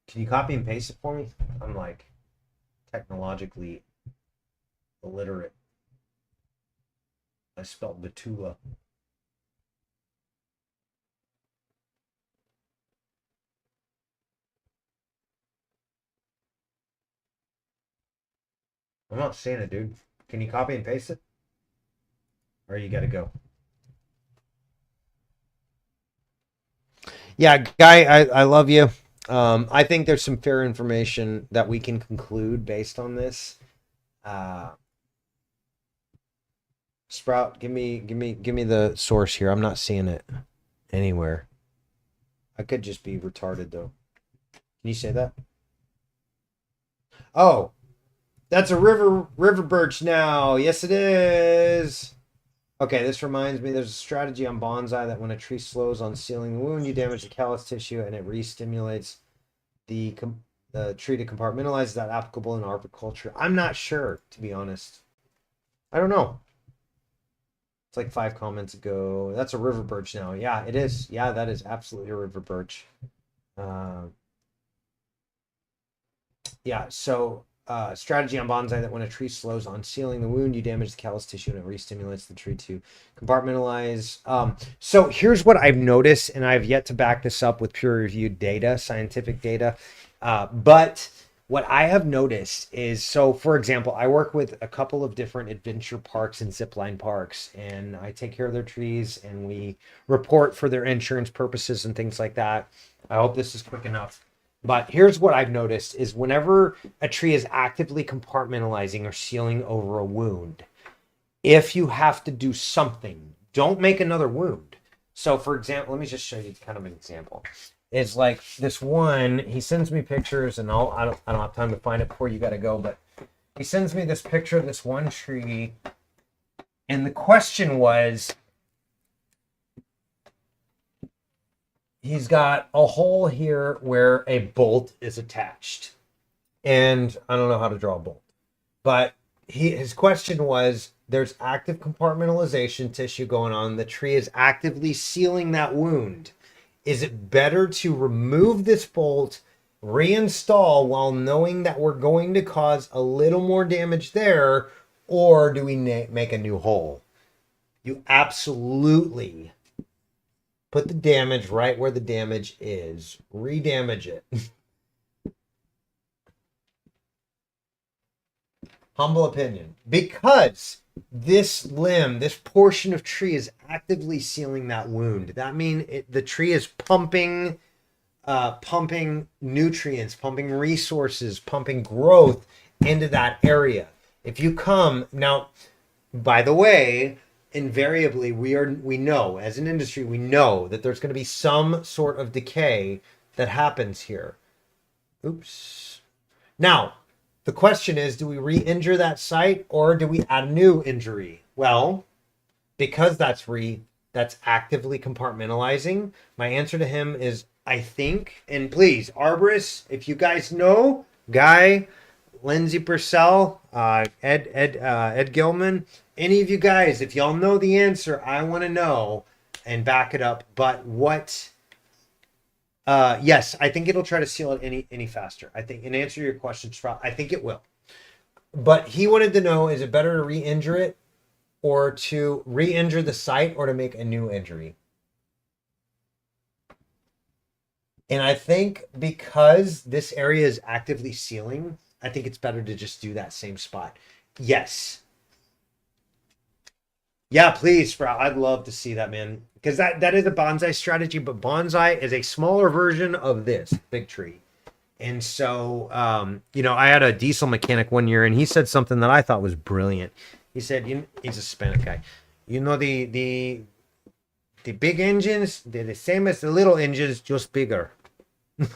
Can you copy and paste it for me? I'm like technologically illiterate. I spelled Batula. I'm not seeing it, dude. Can you copy and paste it? Or you gotta go. Yeah, Guy, I love you. I think there's some fair information that we can conclude based on this. Sprout, give me the source here. I'm not seeing it anywhere. I could just be retarded though. Can you say that? Oh, that's a river birch now. Yes, it is. Okay, this reminds me, there's a strategy on bonsai that when a tree slows on sealing the wound, you damage the callus tissue and it re-stimulates the tree to compartmentalize. Is that applicable in arboriculture? I'm not sure, to be honest. I don't know. It's like 5 comments ago. That's a river birch now. Yeah, it is. Yeah, that is absolutely a river birch. Yeah, so strategy on bonsai that when a tree slows on sealing the wound, you damage the callus tissue and it re-stimulates the tree to compartmentalize. So here's what I've noticed, and I've yet to back this up with peer-reviewed data, scientific data. But what I have noticed is, so for example, I work with a couple of different adventure parks and zipline parks, and I take care of their trees and we report for their insurance purposes and things like that. I hope this is quick enough. But here's what I've noticed is whenever a tree is actively compartmentalizing or sealing over a wound, if you have to do something, don't make another wound. So for example, let me just show you kind of an example. It's like this one, he sends me pictures and I don't have time to find it before you got to go, but he sends me this picture of this one tree. And the question was, he's got a hole here where a bolt is attached. And I don't know how to draw a bolt. But his question was, there's active compartmentalization tissue going on. The tree is actively sealing that wound. Is it better to remove this bolt, reinstall while knowing that we're going to cause a little more damage there, or do we make a new hole? You absolutely put the damage right where the damage is. Re-damage it. Humble opinion. Because this limb, this portion of tree is actively sealing that wound. That means the tree is pumping nutrients, pumping resources, pumping growth into that area. If you come now, by the way, invariably we know as an industry, we know that there's going to be some sort of decay that happens here. Oops. Now, the question is, do we re-injure that site or do we add a new injury? Well, because that's actively compartmentalizing, my answer to him is I think, and please, arborists, if you guys know, Guy, Lindsay Purcell, Ed Gilman, any of you guys, if y'all know the answer, I want to know and back it up. But what? Yes, I think it'll try to seal it any faster. I think, in answer to your question, I think it will. But he wanted to know: is it better to re-injure it, or to re-injure the site, or to make a new injury? And I think because this area is actively sealing, I think it's better to just do that same spot. Yes. Yeah, please, Sprout. I'd love to see that, man. Because that is a bonsai strategy, but bonsai is a smaller version of this big tree. And so, I had a diesel mechanic one year, and he said something that I thought was brilliant. He said, he's a Hispanic guy. The big engines, they're the same as the little engines, just bigger.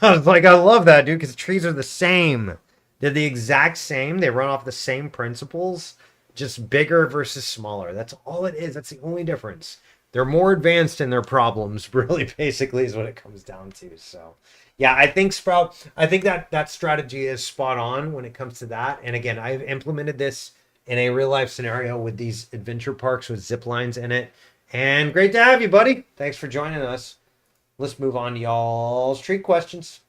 I was like, I love that, dude, because the trees are the same. They're the exact same. They run off the same principles, just bigger versus smaller. That's all it is. That's the only difference. They're more advanced in their problems, really, basically, is what it comes down to. So, yeah, I think that strategy is spot on when it comes to that. And again, I've implemented this in a real life scenario with these adventure parks with zip lines in it. And great to have you, buddy. Thanks for joining us. Let's move on to y'all's tree questions.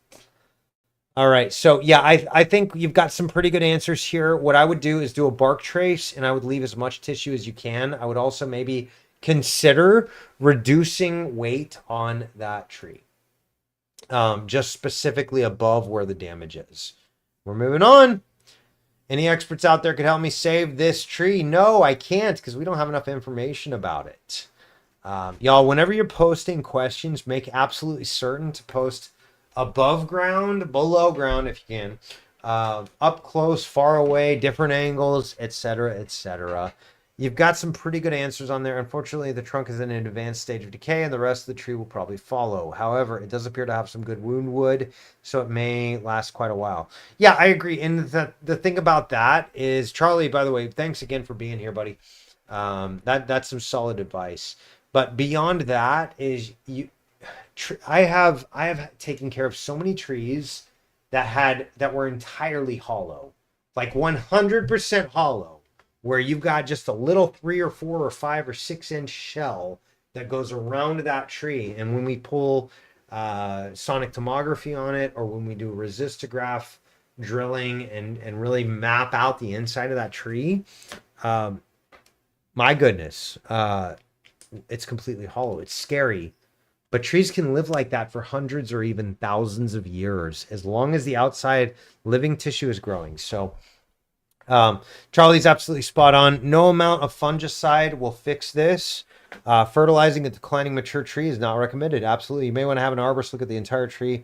All right. So, yeah, I think you've got some pretty good answers here. What I would do is do a bark trace, and I would leave as much tissue as you can. I would also maybe consider reducing weight on that tree, just specifically above where the damage is. We're moving on. Any experts out there could help me save this tree? No, I can't, because we don't have enough information about it. Y'all, whenever you're posting questions, make absolutely certain to post above ground, below ground if you can, up close, far away, different angles, etc., etc. You've got some pretty good answers on there. Unfortunately, the trunk is in an advanced stage of decay and the rest of the tree will probably follow. However, it does appear to have some good wound wood, so it may last quite a while. Yeah, I agree. And the thing about that is, Charlie, by the way, thanks again for being here, buddy. That's some solid advice. But beyond that is I have taken care of so many trees that were entirely hollow, like 100% hollow, where you've got just a little 3 or 4 or 5 or 6 inch shell that goes around that tree. And when we pull sonic tomography on it, or when we do resistograph drilling and really map out the inside of that tree, my goodness, it's completely hollow. It's scary, but trees can live like that for hundreds or even thousands of years, as long as the outside living tissue is growing. So Charlie's absolutely spot on. No amount of fungicide will fix this. Fertilizing a declining mature tree is not recommended. Absolutely. You may want to have an arborist look at the entire tree,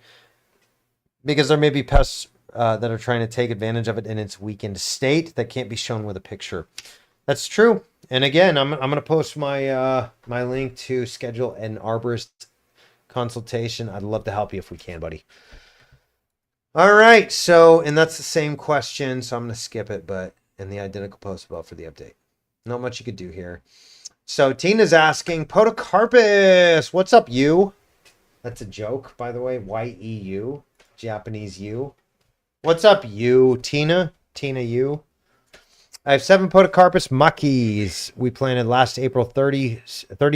because there may be pests that are trying to take advantage of it in its weakened state that can't be shown with a picture. That's true. And again, I'm going to post my my link to schedule an arborist consultation. I'd love to help you if we can, buddy. All right. So, and that's the same question, so I'm going to skip it, but in the identical post above for the update. Not much you could do here. So Tina's asking, Podocarpus, what's up, you? That's a joke, by the way. Y-E-U, Japanese U. What's up, you, Tina? Tina, you. I have 7 Podocarpus muckies. We planted last April 30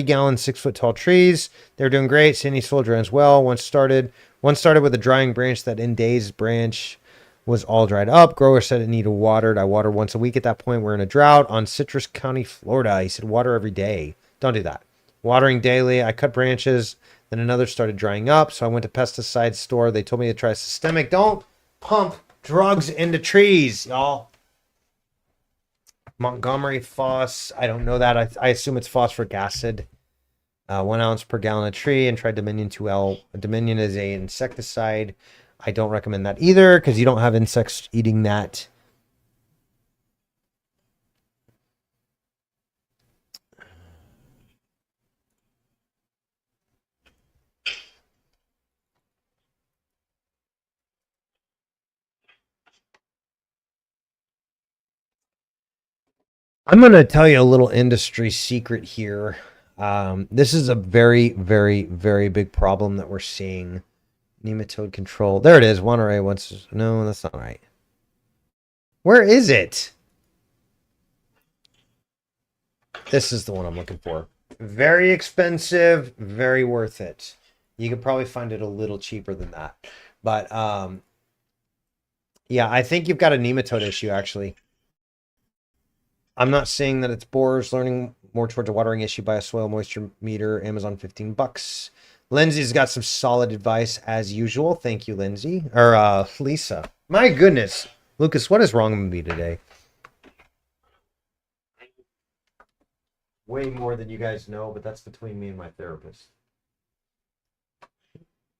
gallon, 6 foot tall trees. They're doing great. Sandy soil drains well. One started with a drying branch that in days branch was all dried up. Grower said it needed watered. I watered once a week at that point. We're in a drought on Citrus County, Florida. He said water every day. Don't do that. Watering daily. I cut branches. Then another started drying up. So I went to pesticide store. They told me to try systemic. Don't pump drugs into trees, y'all. Montgomery Foss, I don't know that. I assume it's phosphoric acid. 1 ounce per gallon of tree, and try Dominion 2L. Dominion is a insecticide. I don't recommend that either because you don't have insects eating that. I'm going to tell you a little industry secret here. This is a very, very, very big problem that we're seeing. Nematode control. There it is. One array. Once. No, that's not right. Where is it? This is the one I'm looking for. Very expensive, very worth it. You could probably find it a little cheaper than that. But yeah, I think you've got a nematode issue, actually. I'm not saying that it's borers learning more towards a watering issue by a soil moisture meter. Amazon, $15. Lindsay's got some solid advice as usual. Thank you, Lindsay. Or Lisa. My goodness. Lucas, what is wrong with me today? Way more than you guys know, but that's between me and my therapist.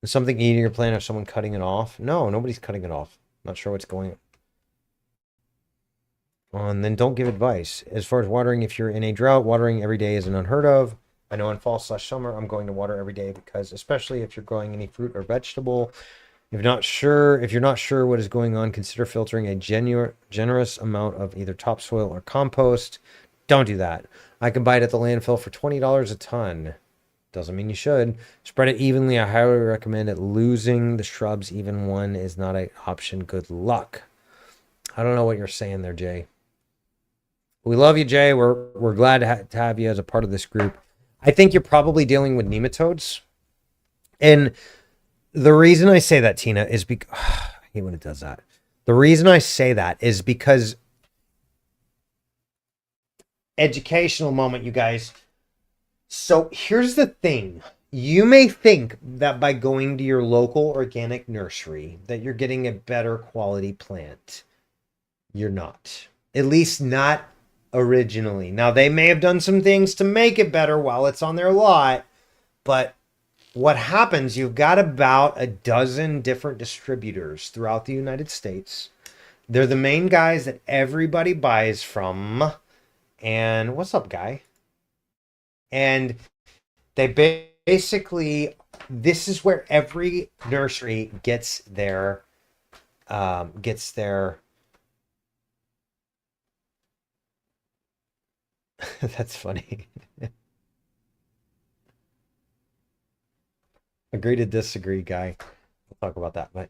Is something eating your plant or someone cutting it off? No, nobody's cutting it off. Not sure what's going on. And then don't give advice. As far as watering, if you're in a drought, watering every day isn't unheard of. I know in fall/summer, I'm going to water every day because, especially if you're growing any fruit or vegetable, if you're not sure what is going on, consider filtering a generous amount of either topsoil or compost. Don't do that. I can buy it at the landfill for $20 a ton. Doesn't mean you should. Spread it evenly. I highly recommend it. Losing the shrubs, even one, is not an option. Good luck. I don't know what you're saying there, Jay. We love you, Jay. We're glad to have you as a part of this group. I think you're probably dealing with nematodes. And the reason I say that, Tina, is because I hate when it does that. The reason I say that is because educational moment, you guys. So here's the thing. You may think that by going to your local organic nursery that you're getting a better quality plant. You're not. At least not originally. Now, they may have done some things to make it better while it's on their lot, but what happens, you've got about a dozen different distributors throughout the United States. They're the main guys that everybody buys from. And what's up, guy? And they basically, this is where every nursery gets their that's funny. Agree to disagree, guy. We'll talk about that. But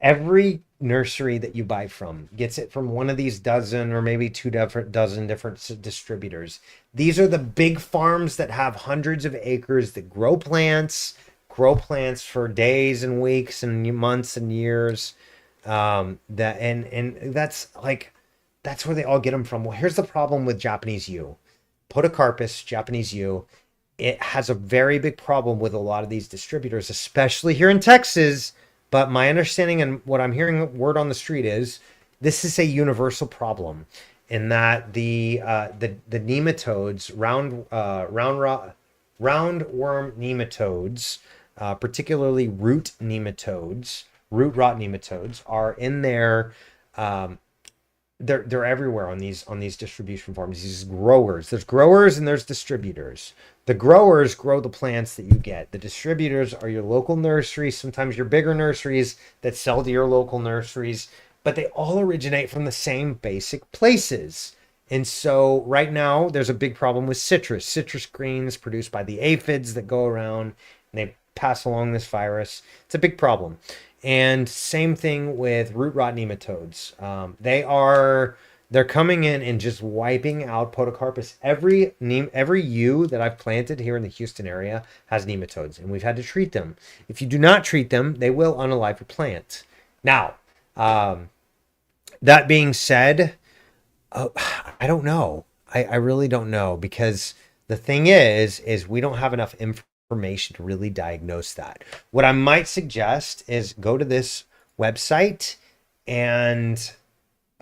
every nursery that you buy from gets it from one of these dozen or maybe dozen different distributors. These are the big farms that have hundreds of acres that grow plants for days and weeks and months and years. And that's where they all get them from. Well, here's the problem with Japanese yew. Podocarpus, Japanese yew. It has a very big problem with a lot of these distributors, especially here in Texas. But my understanding and what I'm hearing word on the street is this is a universal problem in that the nematodes, roundworm nematodes, particularly root rot nematodes, are in there. They're everywhere on these distribution farms. These growers. There's growers and there's distributors. The growers grow the plants that you get. The distributors are your local nurseries, sometimes your bigger nurseries that sell to your local nurseries, but they all originate from the same basic places. And so right now there's a big problem with citrus greens produced by the aphids that go around and they pass along this virus. It's a big problem. And same thing with root rot nematodes. They're coming in and just wiping out Podocarpus. Every yew that I've planted here in the Houston area has nematodes, and we've had to treat them. If you do not treat them, they will unalive your plant. Now, that being said, I don't know. I really don't know, because the thing is we don't have enough information to really diagnose that. What I might suggest is go to this website and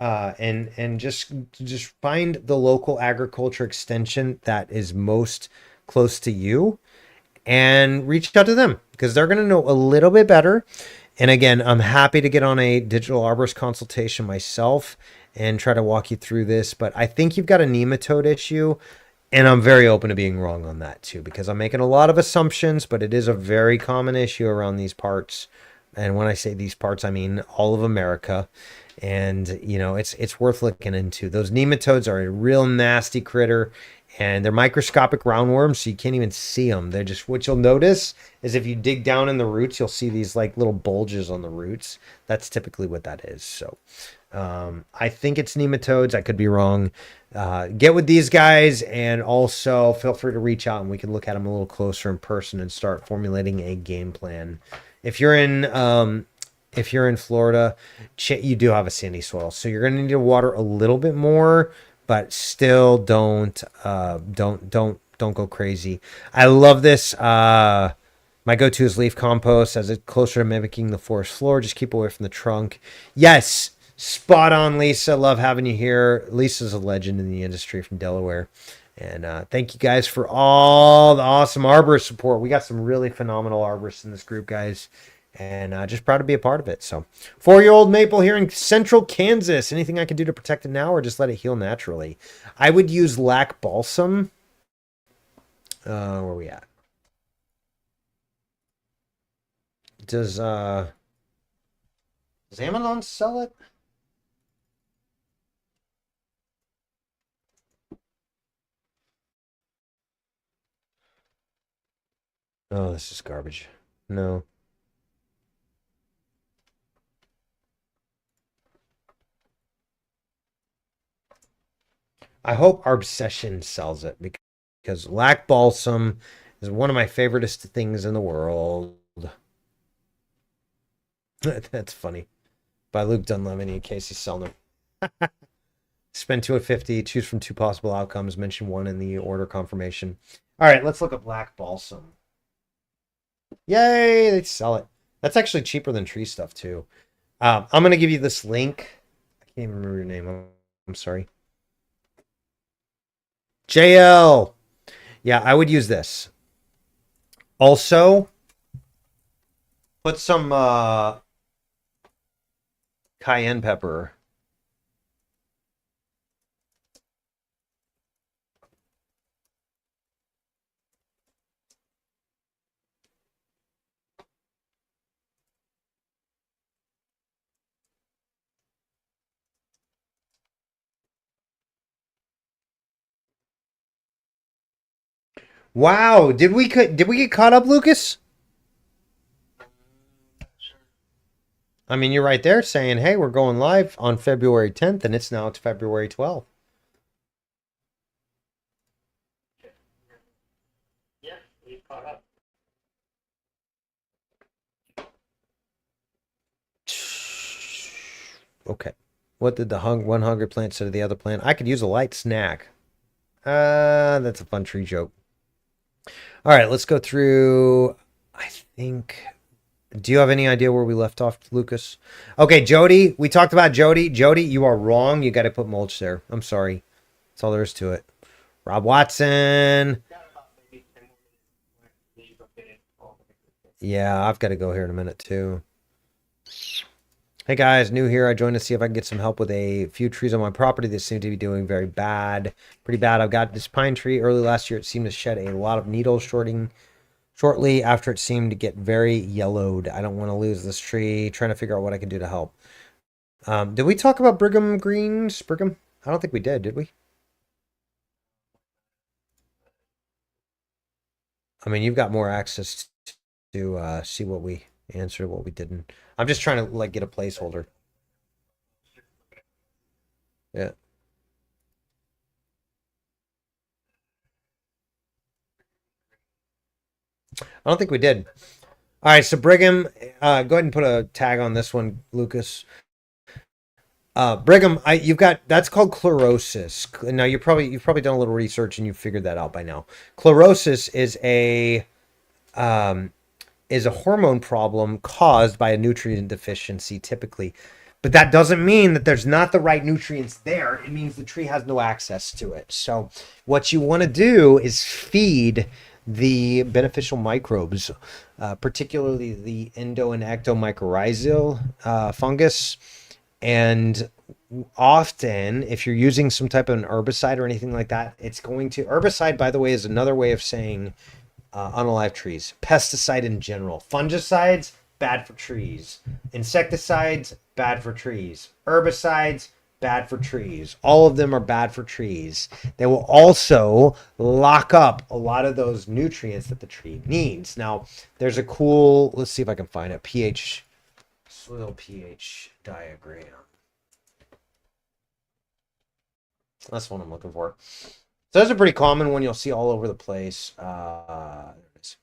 and just find the local agriculture extension that is most close to you and reach out to them because they're going to know a little bit better. And again, I'm happy to get on a digital arborist consultation myself and try to walk you through this. But I think you've got a nematode issue. And I'm very open to being wrong on that too, because I'm making a lot of assumptions, but it is a very common issue around these parts. And when I say these parts, I mean all of America. And you know, it's worth looking into. Those nematodes are a real nasty critter, and they're microscopic roundworms, so you can't even see them. They're just, what you'll notice is if you dig down in the roots, you'll see these like little bulges on the roots. That's typically what that is. So I think it's nematodes. I could be wrong. Get with these guys, and also feel free to reach out and we can look at them a little closer in person and start formulating a game plan. If you're in Florida, you do have a sandy soil, so you're going to need to water a little bit more, but still don't go crazy. I love this. My go-to is leaf compost, as it's closer to mimicking the forest floor. Just keep away from the trunk. Yes, spot on, Lisa. Love having you here. Lisa's a legend in the industry from Delaware. And thank you guys for all the awesome arborist support. We got some really phenomenal arborists in this group, guys. And just proud to be a part of it. So 4-year-old maple here in central Kansas. Anything I can do to protect it now or just let it heal naturally? I would use lac balsam. Where are we at? Does Amazon sell it? Oh, this is garbage. No. I hope Obsession sells it because lac balsam is one of my favoriteest things in the world. That's funny. By Luke Dunlevin and Casey Selner. Spend 250, choose from 2 possible outcomes, mention 1 in the order confirmation. All right, let's look up lac balsam. Yay, they sell it. That's actually cheaper than tree stuff too. I'm going to give you this link. I can't even remember your name. I'm sorry. JL. Yeah, I would use this. Also, put some cayenne pepper. Wow, did we get caught up, Lucas? I mean, you're right there saying, "Hey, we're going live on February 10th, and it's February 12th." Yeah, we caught up. Okay. What did the one hungry plant say to the other plant? I could use a light snack. That's a fun tree joke. All right, let's go through. I think. Do you have any idea where we left off, Lucas? Okay, Jody. We talked about Jody. Jody, you are wrong. You got to put mulch there. I'm sorry. That's all there is to it. Rob Watson. Yeah, I've got to go here in a minute too. Hey guys, new here. I joined to see if I can get some help with a few trees on my property that seem to be doing very bad. Pretty bad. I've got this pine tree. Early last year, it seemed to shed a lot of needles shortly after it seemed to get very yellowed. I don't want to lose this tree. Trying to figure out what I can do to help. Did we talk about Brigham greens? Brigham? I don't think we did we? I mean, you've got more access to see what we answered, what we didn't. I'm just trying to like get a placeholder. Yeah. I don't think we did. All right, so Brigham, go ahead and put a tag on this one, Lucas. Brigham, you've got that's called chlorosis. Now you've probably done a little research and you've figured that out by now. Chlorosis is a hormone problem caused by a nutrient deficiency, typically. But that doesn't mean that there's not the right nutrients there. It means the tree has no access to it. So what you want to do is feed the beneficial microbes, particularly the endo and ectomycorrhizal fungus. And often, if you're using some type of an herbicide or anything like that, it's going to, herbicide, by the way, is another way of saying unalive trees. Pesticide in general. Fungicides, bad for trees. Insecticides, bad for trees. Herbicides, bad for trees. All of them are bad for trees. They will also lock up a lot of those nutrients that the tree needs. Now, there's a cool, let's see if I can find it, soil pH diagram. That's what I'm looking for. So that's a pretty common one you'll see all over the place. There it is.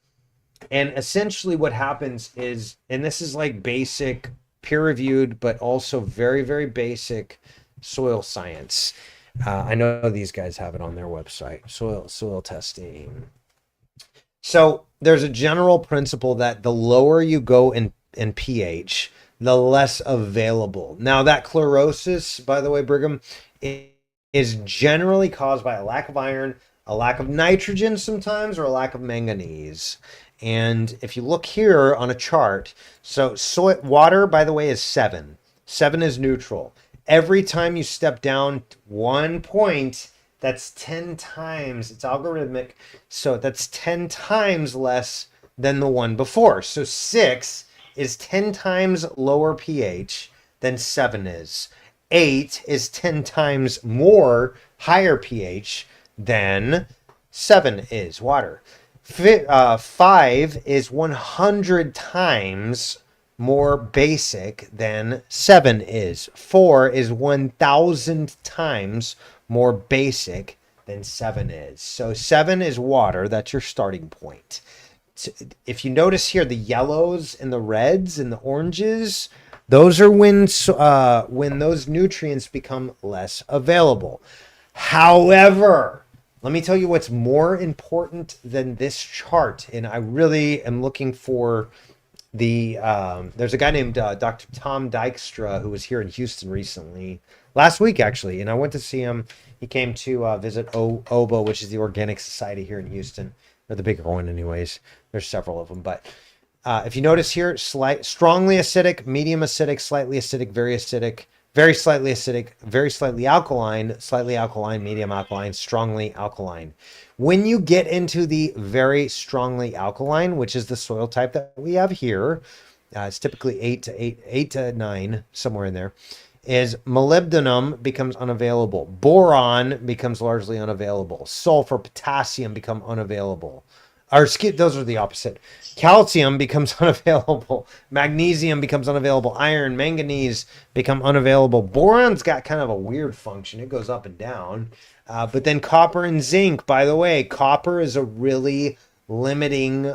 And essentially what happens is, and this is like basic peer-reviewed, but also very, very basic soil science. I know these guys have it on their website, soil testing. So there's a general principle that the lower you go in pH, the less available. Now that chlorosis, by the way, Brigham, is generally caused by a lack of iron, a lack of nitrogen sometimes, or a lack of manganese. And if you look here on a chart, so water, by the way, is 7. 7 is neutral. Every time you step down 1 point, that's 10 times, it's algorithmic, so that's 10 times less than the one before. So 6 is 10 times lower pH than 7 is. 8 is 10 times more higher pH than 7 is, water. 5 is 100 times more basic than 7 is. 4 is 1,000 times more basic than 7 is. So 7 is water. That's your starting point. If you notice here, the yellows and the reds and the oranges, those are when those nutrients become less available. However, let me tell you what's more important than this chart. And I really am looking for there's a guy named Dr. Tom Dykstra who was here in Houston recently, last week actually, and I went to see him. He came to visit OBO, which is the Organic Society here in Houston. They're the bigger one anyways. There's several of them, but if you notice here, strongly acidic, medium acidic, slightly acidic, very slightly acidic, very slightly alkaline, medium alkaline, strongly alkaline. When you get into the very strongly alkaline, which is the soil type that we have here, it's typically 8 to 9, somewhere in there, is molybdenum becomes unavailable. Boron becomes largely unavailable. Sulfur, potassium become unavailable. Those are the opposite. Calcium becomes unavailable. Magnesium becomes unavailable. Iron, manganese become unavailable. Boron's got kind of a weird function. It goes up and down. But then copper and zinc, by the way, copper is a really limiting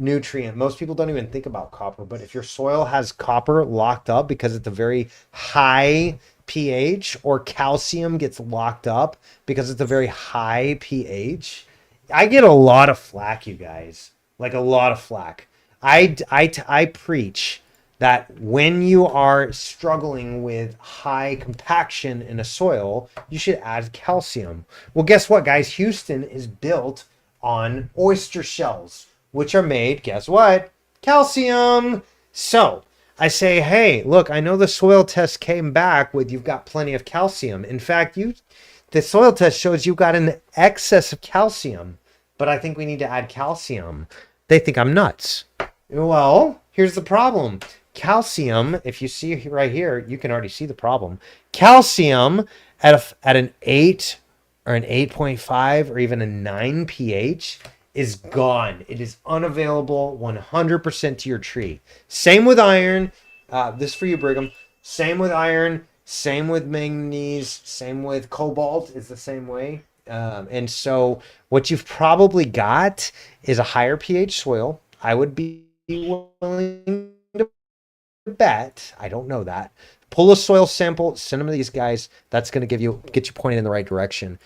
nutrient. Most people don't even think about copper, but if your soil has copper locked up because it's a very high pH, or calcium gets locked up because it's a very high pH, I get a lot of flack, you guys, like a lot of flack. I preach that when you are struggling with high compaction in a soil, you should add calcium. Well, guess what, guys? Houston is built on oyster shells, which are made, guess what? Calcium. So I say, hey, look, I know the soil test came back with you've got plenty of calcium. In fact, the soil test shows you've got an excess of calcium, but I think we need to add calcium. They think I'm nuts. Well, here's the problem. Calcium, if you see right here, you can already see the problem. Calcium at an 8 or an 8.5 or even a 9 pH is gone. It is unavailable 100% to your tree. Same with iron. This for you, Brigham. Same with iron. Same with manganese. Same with cobalt. Is the same way. And so what you've probably got is a higher pH soil. I would be willing to bet, I don't know that, Pull a soil sample, send them to these guys. That's going to get you pointed in the right direction.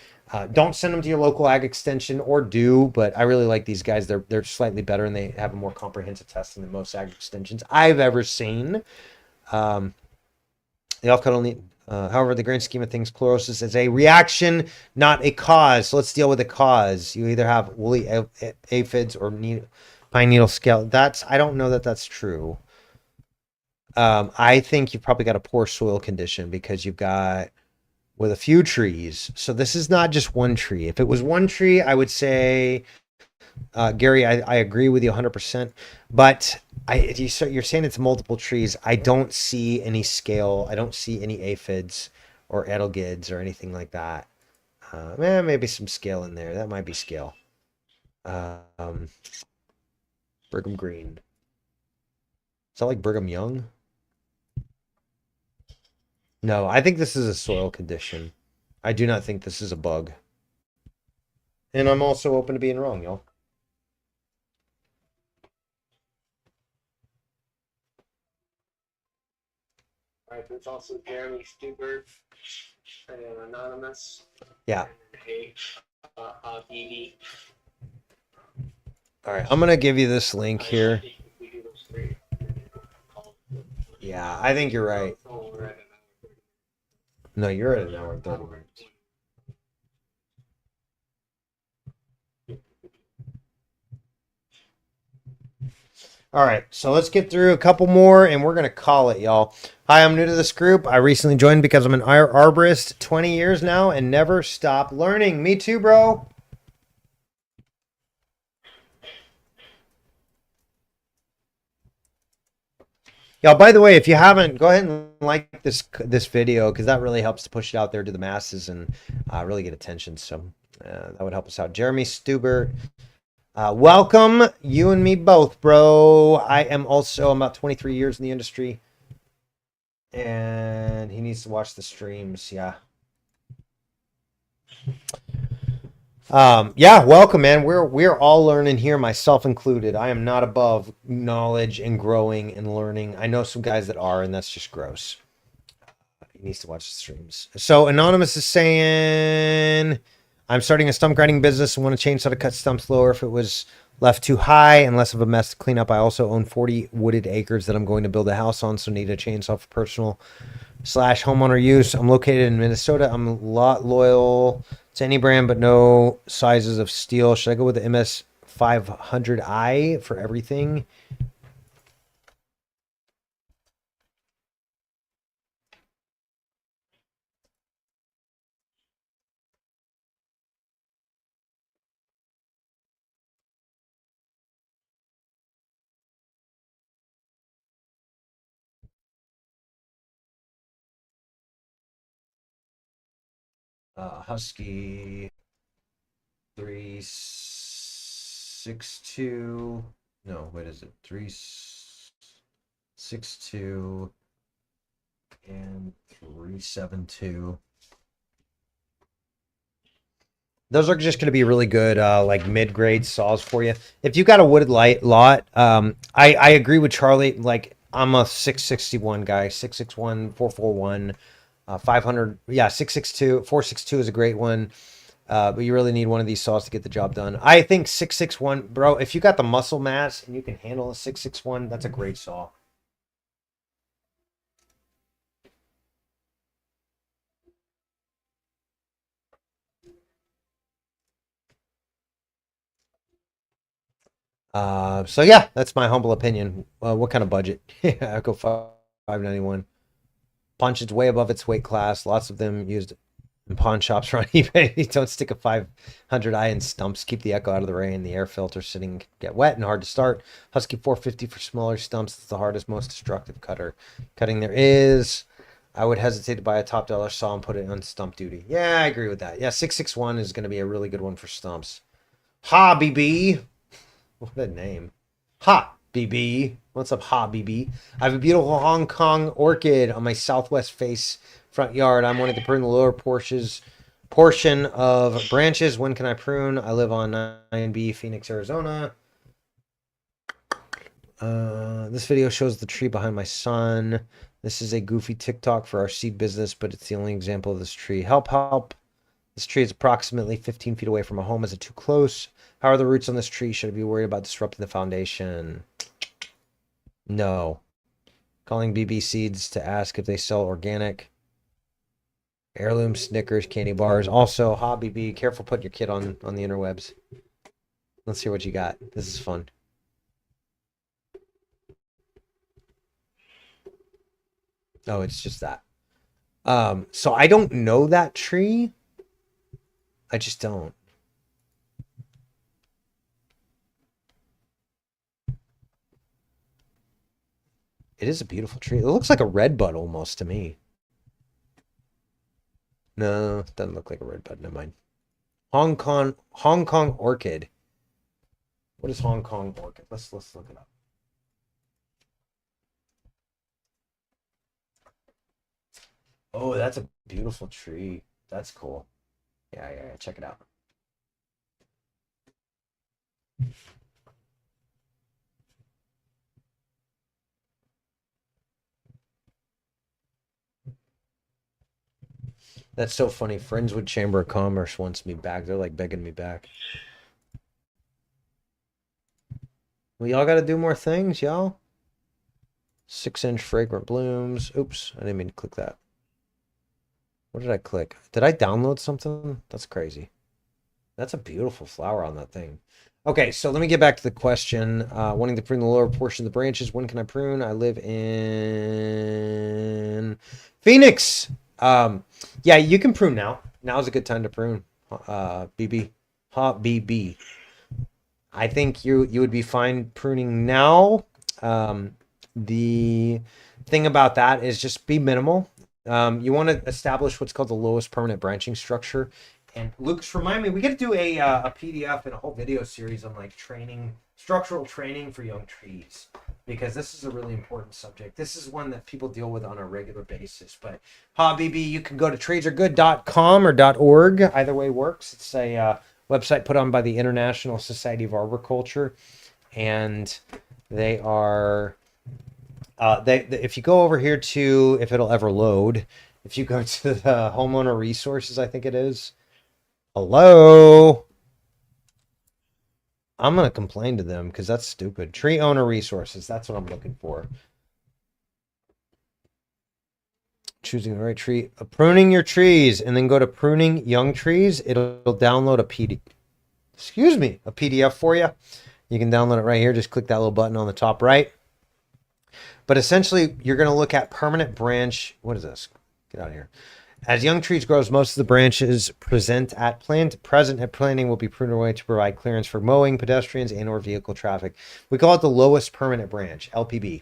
Don't send them to your local ag extension, or do, but I really like these guys. They're slightly better and they have a more comprehensive testing than most ag extensions I've ever seen. They all cut only. However, the grand scheme of things, chlorosis is a reaction, not a cause. So let's deal with the cause. You either have woolly aphids or pine needle scale. I don't know that that's true. I think you've probably got a poor soil condition because you've got with a few trees. So this is not just one tree. If it was one tree, I would say, Gary, I agree with you 100%. But you're saying it's multiple trees. I don't see any scale. I don't see any aphids or edelgids or anything like that. Maybe some scale in there. That might be scale. Brigham green. Is that like Brigham Young? No, I think this is a soil condition. I do not think this is a bug. And I'm also open to being wrong, y'all. All right, there's also Jeremy Stubert and Anonymous. Yeah. And BB. All right, I'm going to give you this link here. Yeah, I think you're right. No, you're at an hour and 30 minutes. All right, so let's get through a couple more and we're going to call it, y'all. Hi, I'm new to this group. I recently joined because I'm an arborist, 20 years now, and never stop learning. Me too, bro. Y'all, by the way, if you haven't, go ahead and like this video because that really helps to push it out there to the masses and really get attention. So that would help us out. Jeremy Stubert. Welcome, you and me both, bro. I'm about 23 years in the industry. And he needs to watch the streams, yeah. Yeah, welcome, man. We're all learning here, myself included. I am not above knowledge and growing and learning. I know some guys that are, and that's just gross. He needs to watch the streams. So Anonymous is saying, I'm starting a stump grinding business and want to chainsaw to cut stumps lower if it was left too high and less of a mess to clean up. I also own 40 wooded acres that I'm going to build a house on, so need a chainsaw for personal / homeowner use. I'm located in Minnesota. I'm a lot loyal to any brand, but no sizes of steel. Should I go with the MS 500i for everything? Husky 362. No, what is it? 362 and 372. Those are just going to be really good, like mid-grade saws for you. If you've got a wooded lot, I agree with Charlie. Like I'm a 661 guy, 661, 441. 500, yeah, 662, 462 is a great one. But you really need one of these saws to get the job done. I think 661, bro, if you got the muscle mass and you can handle a 661, that's a great saw. So yeah, that's my humble opinion. What kind of budget? I go 591. Punch is way above its weight class. Lots of them used in pawn shops or on eBay. Don't stick a 500i in stumps. Keep the echo out of the rain. The air filter sitting get wet and hard to start. Husky 450 for smaller stumps. It's the hardest, most destructive cutting there is. I would hesitate to buy a top dollar saw and put it on stump duty. Yeah, I agree with that. Yeah, 661 is going to be a really good one for stumps. Ha, BB. What a name. Ha, BB. What's up, Ha, BB? I have a beautiful Hong Kong orchid on my southwest face front yard. I'm wanting to prune the lower portion of branches. When can I prune? I live on 9B, Phoenix, Arizona. This video shows the tree behind my son. This is a goofy TikTok for our seed business, but it's the only example of this tree. Help, help. This tree is approximately 15 feet away from a home. Is it too close? How are the roots on this tree? Should I be worried about disrupting the foundation? No. Calling BB Seeds to ask if they sell organic heirloom Snickers candy bars. Also, Hobby B, careful putting your kid on the interwebs. Let's hear what you got. This is fun. Oh, it's just that. So I don't know that tree. I just don't. It is a beautiful tree. It looks like a red bud almost to me. No, it doesn't look like a red bud. Never mind. Hong Kong orchid. What is Hong Kong orchid? Let's look it up. Oh, that's a beautiful tree. That's cool. Yeah. Check it out. That's so funny. Friendswood Chamber of Commerce wants me back. They're like begging me back. We all got to do more things, y'all. 6-inch fragrant blooms. Oops, I didn't mean to click that. What did I click? Did I download something? That's crazy. That's a beautiful flower on that thing. Okay, so let me get back to the question. Wanting to prune the lower portion of the branches. When can I prune? I live in Phoenix. Yeah, you can prune now. Now's a good time to prune. BB. BB. I think you would be fine pruning now. The thing about that is just be minimal. You want to establish what's called the lowest permanent branching structure. And Lucas, remind me, we got to do a PDF and a whole video series on like structural training for young trees, because this is a really important subject. This is one that people deal with on a regular basis. But BB, you can go to treesaregood.com or .org. Either way works. It's a website put on by the International Society of Arboriculture, and they are if you go over here to, if it'll ever load, if you go to the homeowner resources, I think it is. Hello. I'm gonna complain to them because that's stupid. Tree owner resources. That's what I'm looking for. Choosing the right tree. Pruning your trees, and then go to pruning young trees. It'll download a PDF for you. You can download it right here. Just click that little button on the top right. But essentially, you're going to look at permanent branch. What is this? Get out of here. As young trees grow, most of the branches present at planting will be pruned away to provide clearance for mowing, pedestrians, and/or vehicle traffic. We call it the lowest permanent branch, LPB.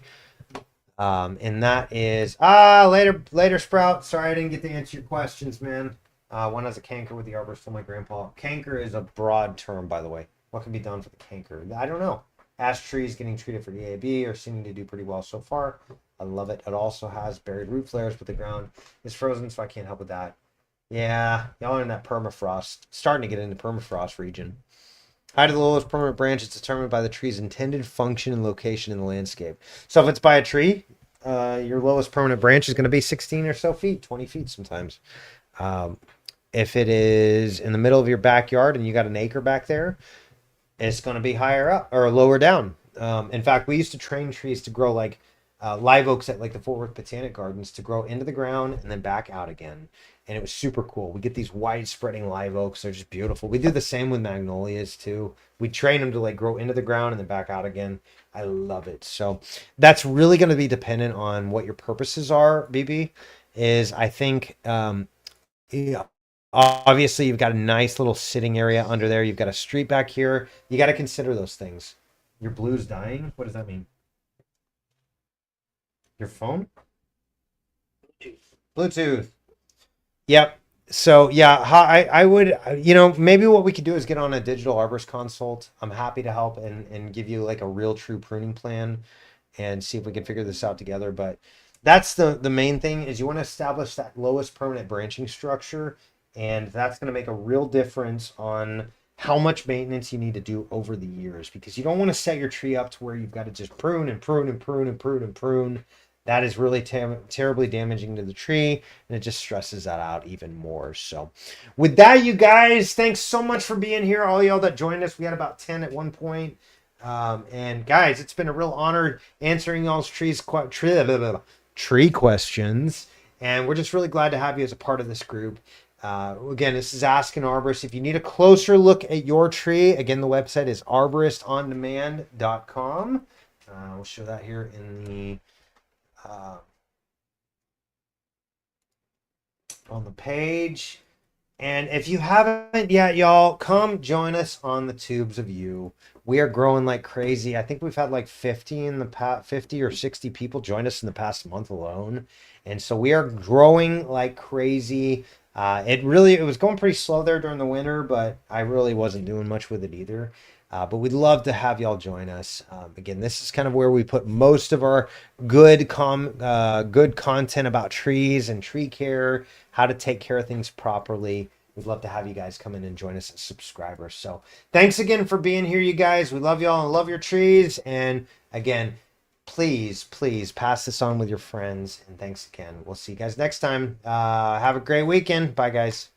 And that is later, Sprout. Sorry I didn't get to answer your questions, man. One has a canker with the arborist told my grandpa. Canker is a broad term, by the way. What can be done for the canker? I don't know. Ash trees getting treated for DAB are seeming to do pretty well so far. I love it. It also has buried root flares, but the ground is frozen, so I can't help with that. Yeah, y'all are in that permafrost, starting to get into permafrost region. Height of the lowest permanent branch is determined by the tree's intended function and location in the landscape. So if it's by a tree, your lowest permanent branch is going to be 16 or so feet, 20 feet sometimes. If it is in the middle of your backyard and you got an acre back there, it's going to be higher up or lower down. In fact, we used to train trees to grow like live oaks at like the Fort Worth Botanic Gardens to grow into the ground and then back out again. And it was super cool. We get these wide spreading live oaks. They're just beautiful. We do the same with magnolias too. We train them to like grow into the ground and then back out again. I love it. So that's really going to be dependent on what your purposes are, BB. Is I think, yeah, obviously you've got a nice little sitting area under there. You've got a street back here. You got to consider those things. Your blue's dying? What does that mean? Your phone? Bluetooth. Yep. So yeah, I would, maybe what we could do is get on a digital arborist consult. I'm happy to help and give you like a real true pruning plan and see if we can figure this out together. But that's the main thing is you want to establish that lowest permanent branching structure, and that's going to make a real difference on how much maintenance you need to do over the years, because you don't want to set your tree up to where you've got to just prune and prune and prune and prune and prune. That is really terribly damaging to the tree, and it just stresses that out even more. So with that, you guys, thanks so much for being here. All y'all that joined us, we had about 10 at one point. And guys, it's been a real honor answering y'all's tree questions. And we're just really glad to have you as a part of this group. Again, this is Ask an Arborist. If you need a closer look at your tree, again, the website is arboristondemand.com. We'll show that here in the on the page. And if you haven't yet, y'all, come join us on the Tubes of You. We are growing like crazy. I think we've had like 50 in the past, 50 or 60 people join us in the past month alone. And so we are growing like crazy. It was going pretty slow there during the winter, but I really wasn't doing much with it either. But we'd love to have y'all join us. Again, this is kind of where we put most of our good content about trees and tree care, how to take care of things properly. We'd love to have you guys come in and join us as subscribers. So thanks again for being here, you guys. We love y'all and love your trees. And again, please pass this on with your friends. And thanks again. We'll see you guys next time. Have a great weekend. Bye, guys.